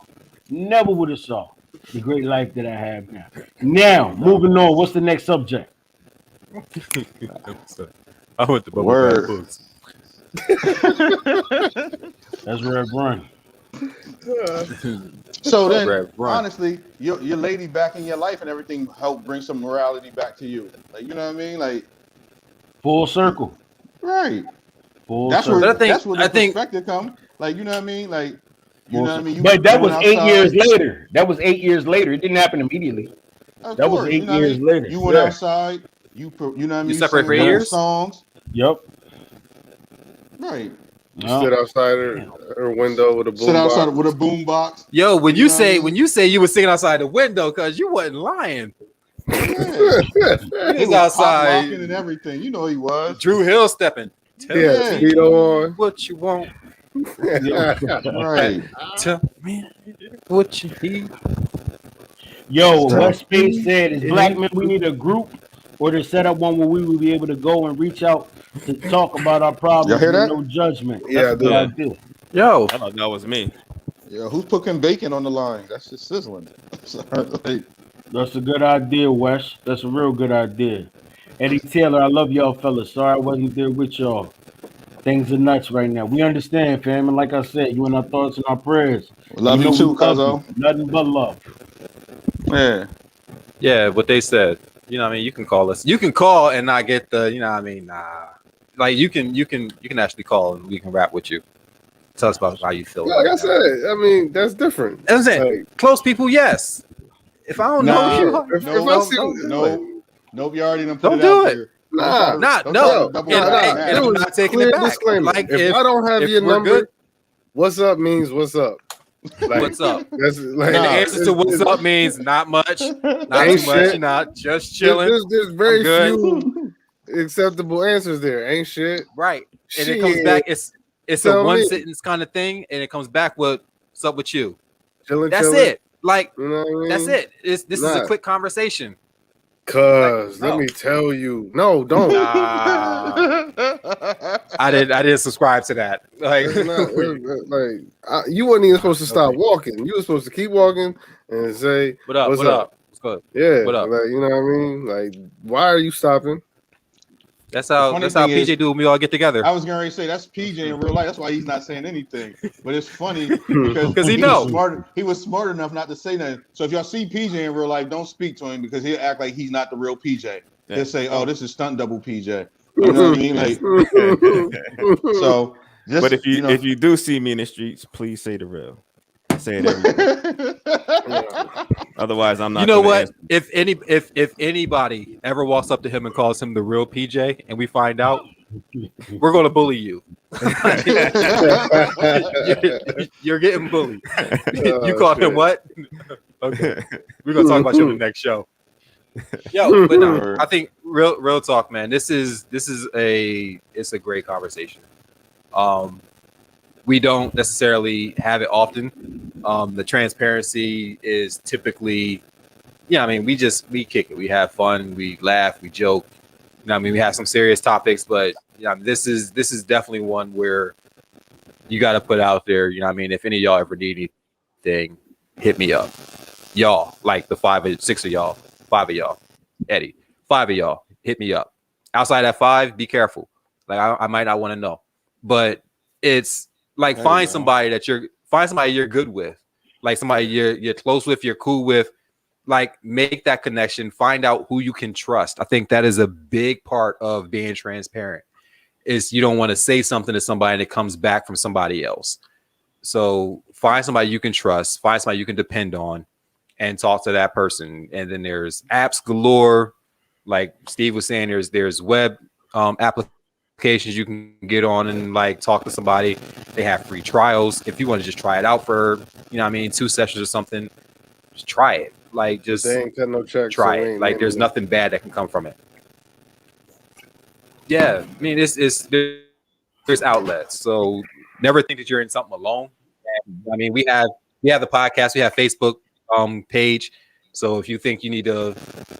the great life that I have now. Now, moving on. What's the next subject? I went to bubble Word. bath books. That's Red Run. So then, Right. honestly, your lady back in your life and everything helped bring some morality back to you. Like, you know what I mean? Like, Full circle. right. Full That's circle. where But that's where the I think- perspective come. Like, you know what I mean? Like, you know what I mean? You, But that you was went 8 outside. years later. That was 8 years later. It didn't happen immediately. Of That was course, 8 you know what I years mean? later. You went Yeah. outside. You know what I mean? You separate sang for 8 different years? songs. Yep. Right. You stood outside her window with a boom Sit outside box. with a boom box. Yo, when You you know what I say mean? when you say you were singing outside the window, cause you wasn't lying. Yeah. He He was was pop locking outside. and everything. You know he was. Drew Hill stepping. Tell Yeah, me Speedo on. what you want. Right. Tell me what you need. Yo, So- what Space said is, black men, we need a group or to set up one where we will be able to go and reach out to talk about our problems Y'all hear with that? no judgment. Yeah, I That's do. what I do. Yo, I thought that was me. Yeah, who's cooking bacon on the line? That's just sizzling. Like, That's a good idea, Wes. That's a real good idea. Eddie Taylor, I love y'all fellas. Sorry I wasn't there with y'all. Things are nuts right now. We understand, fam. And like I said, you in our thoughts and our prayers. love know you too, we love Cuzzo. you. Nothing but love. Yeah. yeah, what they said. You know what I mean? You can call us. You can call and not get the, you know what I mean? Nah. Like you can actually call and we can rap with you. Tell us about how you feel. Like I right now. said, I mean, that's different. That's it. Like, Close people, yes. If I don't Nah, know you, if no, I see Nope, you already done put Don't it do out it. there. nah, not Don't no. try to double And, back and- now. and I'm It was not taking clear it back. disclaimer. Like if I don't have if your we're number, good, what's up means what's up. Like, what's up? That's like And the Nah, answer to what's up means not much, not Ain't too much. shit. You're not just chilling, There's very I'm good. few acceptable answers there. Ain't shit. right? And Shit. it comes back. It's a Tell one me. sentence kind of thing, and it comes back with "What's up with you?" Chilling. That's chilling. it. Like You know what I mean? that's it. This is a Nah. quick conversation. Cause Like, let no. me tell you, no, don't. Nah, I didn't subscribe to that. Like, It's not, you wasn't even supposed to stop walking. You were supposed to keep walking and say, what up? What's What up? up? What's Good. Yeah, What up? like you know what I mean. Like, why are you stopping? That's how funny PJ thing do when we all get together. I was going to say that's PJ in real life. That's why he's not saying anything. But it's funny Hmm. because 'Cause he was knows. smart. He was smart enough not to say nothing. So if y'all see PJ in real life, don't speak to him because he'll act like he's not the real PJ. He'll say, "Oh, this is stunt double PJ." You know what I mean? Like, so. Just, But if you do see me in the streets, please say the real. Say it every day. Otherwise, I'm not. You know gonna what? answer. If anybody ever walks up to him and calls him the real PJ, and we find out, we're gonna bully you. You're getting bullied. You called him what? Okay, we're gonna talk about you on the next show. Yo, but no, I think real talk, man. It's a great conversation. We don't necessarily have it often. The transparency is typically, I mean, we kick it. We have fun. We laugh. We joke. I mean, we have some serious topics, but this is definitely one where you got to put out there. You know what I mean? If any of y'all ever need anything, hit me up. Y'all, like the 5 of y'all, Eddie, 5 of y'all, hit me up. Outside that 5, be careful. Like I might not want to know, but it's like find somebody you're good with, like somebody you're close with, you're cool with. Like make that connection. Find out who you can trust. I think that is a big part of being transparent. Is you don't want to say something to somebody and it comes back from somebody else. So find somebody you can trust. Find somebody you can depend on, and talk to that person. And then there's apps galore, like Steve was saying. There's web applications you can get on and like talk to somebody. They have free trials if you want to just try it out for 2 sessions or something. Just try it. Like just They ain't cut no checks. try so it. Like there's nothing bad that can come from it. Yeah, I mean there's outlets. So never think that you're in something alone. And, I mean we have the podcast, we have Facebook page. So if you think you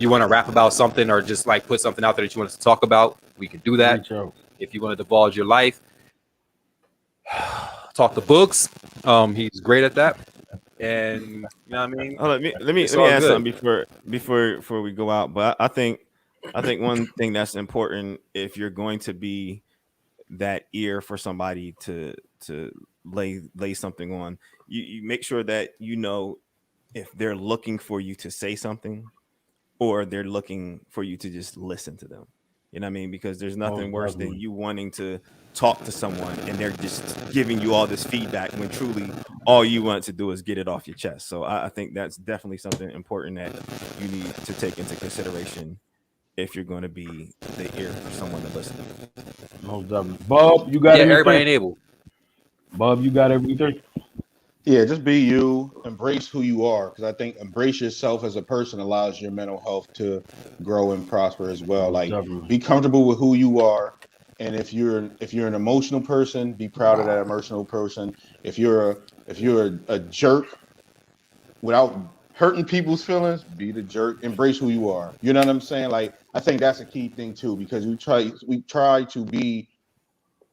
want to rap about something or just like put something out there that you want us to talk about, we can do that. If you want to divulge your life, talk to Books. He's great at that. And you know what I mean? Hold on, let me add something before we go out. But I think one thing that's important, if you're going to be that ear for somebody to lay something on, you make sure that if they're looking for you to say something or they're looking for you to just listen to them. You know what I mean? Because there's nothing worse than you wanting to talk to someone and they're just giving you all this feedback when truly all you want to do is get it off your chest. So I think that's definitely something important that you need to take into consideration if you're going to be the ear for someone to listen to. Most definitely. Bob, you got anything? Everybody ain't able. Bob, you got everything? Yeah, just be you. Embrace who you are, because I think embrace yourself as a person allows your mental health to grow and prosper as well. Like, be comfortable with who you are, and if you're an emotional person, be proud of that emotional person. If you're a jerk, without hurting people's feelings, be the jerk. Embrace who you are. You know what I'm saying? Like, I think that's a key thing too, because we try to be,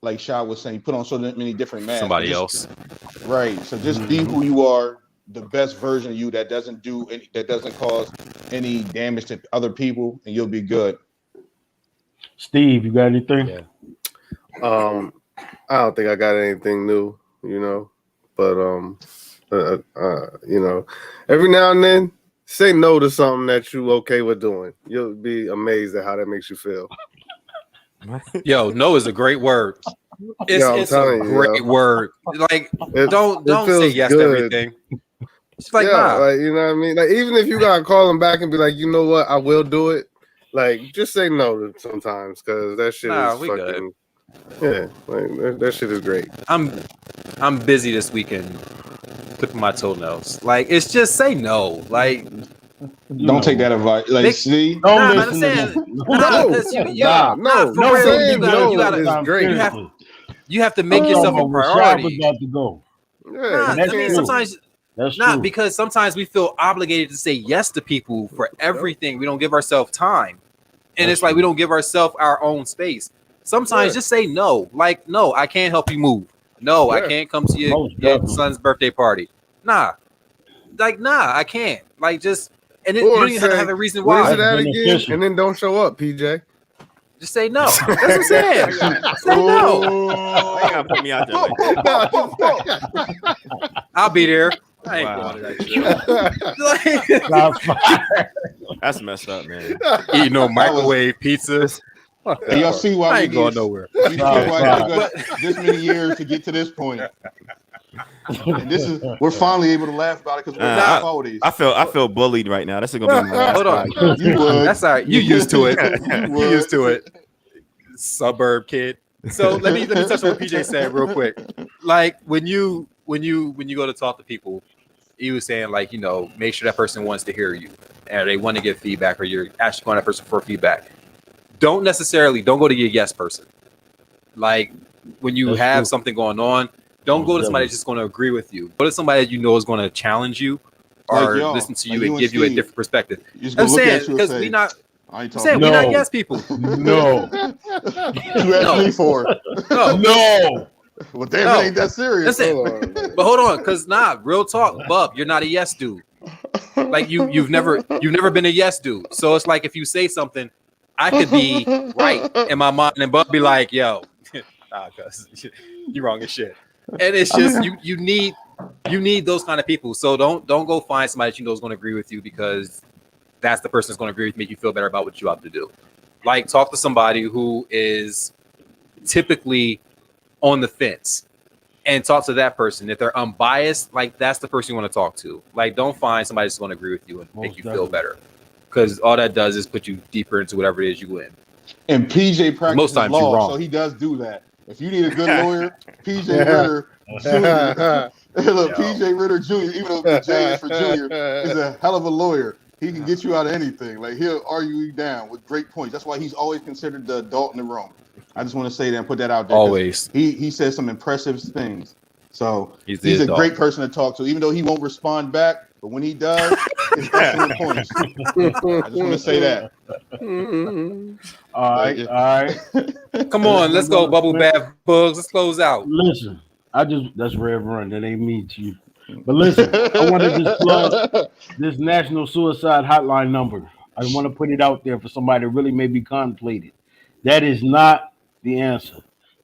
like Shah was saying, put on so many different masks. Somebody else. Right. So just be who you are, the best version of you that doesn't cause any damage to other people, and you'll be good. Steve, you got anything? Yeah. I don't think I got anything new, but every now and then say no to something that you okay with doing. You'll be amazed at how that makes you feel. Yo, no is a great word. It's a great word. Like, don't say yes to everything. It's like, nah. Like, you know what I mean? Like, even if you gotta call them back and be like, you know what, I will do it. Like, just say no sometimes, because that shit is fucking. Yeah, like that shit is great. I'm busy this weekend clipping my toenails. Like, it's just say no. Like, don't take that advice. Like, see, don't listen to you have to make yourself a priority. Because sometimes we feel obligated to say yes to people for everything. We don't give ourselves time, and it's like we don't give ourselves our own space. Sometimes just say no. Like, no, I can't help you move. No, I can't come to your son's birthday party. Nah, I can't. Like, just and then you don't even have to have a reason What is why. it at again? Beneficial. And then don't show up, PJ. Just say no. That's what I'm saying. Say no. Why you gotta put me out there like that? I'll be there. I ain't Wow. going to that shit. Shots fired. That's messed up, man. Eating no microwave pizzas. And y'all see why I we ain't going get- nowhere. you see why it took us this many years to get to this point. And this is we're finally able to laugh about it because we're not holidays. I feel bullied right now. This is gonna be my last Hold on. podcast. You would. That's all right. You used to it. You You used to it. Suburb kid. So let me touch on what PJ said real quick. Like when you go to talk to people, he was saying like, make sure that person wants to hear you and they want to give feedback, or you're actually going to that person for feedback. Don't go to your yes person. Like when you That's have true. something going on, don't go to somebody that's just going to agree with you. Go to somebody that you know is going to challenge you or Like y'all, listen to you like you and and give you a Steve. different perspective. You just I'm gonna look saying at you and because say, we not I ain't I'm saying talking. we're No. not yes people. No, You asked me for it. No. no. Well, damn, No. it ain't that serious. Listen, but hold on, because real talk, Bub, you're not a yes dude. Like you've never been a yes dude. So it's like if you say something, I could be right in my mind, and Bub be like, "Yo, cuz you wrong as shit." And it's just you need those kind of people. So don't go find somebody that you know is going to agree with you, because that's the person that's going to agree with you, make you feel better about what you have to do. Like talk to somebody who is typically on the fence and talk to that person. If they're unbiased, like that's the person you want to talk to. Like don't find somebody that's going to agree with you and make Most you feel better, because all that does is put you deeper into whatever it is you in. And PJ practices Most times you're law, wrong. so he does do that. If you need a good lawyer, PJ Ritter Jr. Look, PJ Ritter Jr., even though the J is for Junior, is a hell of a lawyer. He can get you out of anything. Like he'll argue you down with great points. That's why he's always considered the adult in the room. I just want to say that and put that out there. 'cause Always. He says some impressive things. So He's he's the a adult. great person to talk to, even though he won't respond back. But when he does, it's excellent points. I just want to say that. All right. Come on, let's go, Bubble Bath Bugs. Let's close out. Listen, that's Rev Run. That ain't me to you. But listen, I want to just plug this National Suicide Hotline number. I want to put it out there for somebody that really may be contemplated. That is not the answer.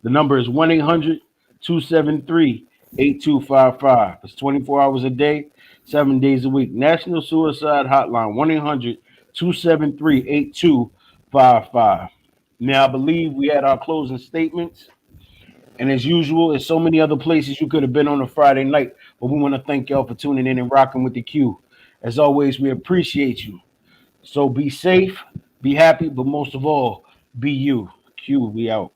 The number is 1-800-273-8255. It's 24 hours a day, 7 days a week. National Suicide Hotline, 1-800-273-8255. Now, I believe we had our closing statements. And as usual, there's so many other places you could have been on a Friday night. But we want to thank y'all for tuning in and rocking with the Q. As always, we appreciate you. So be safe, be happy, but most of all, be you. Q, we out.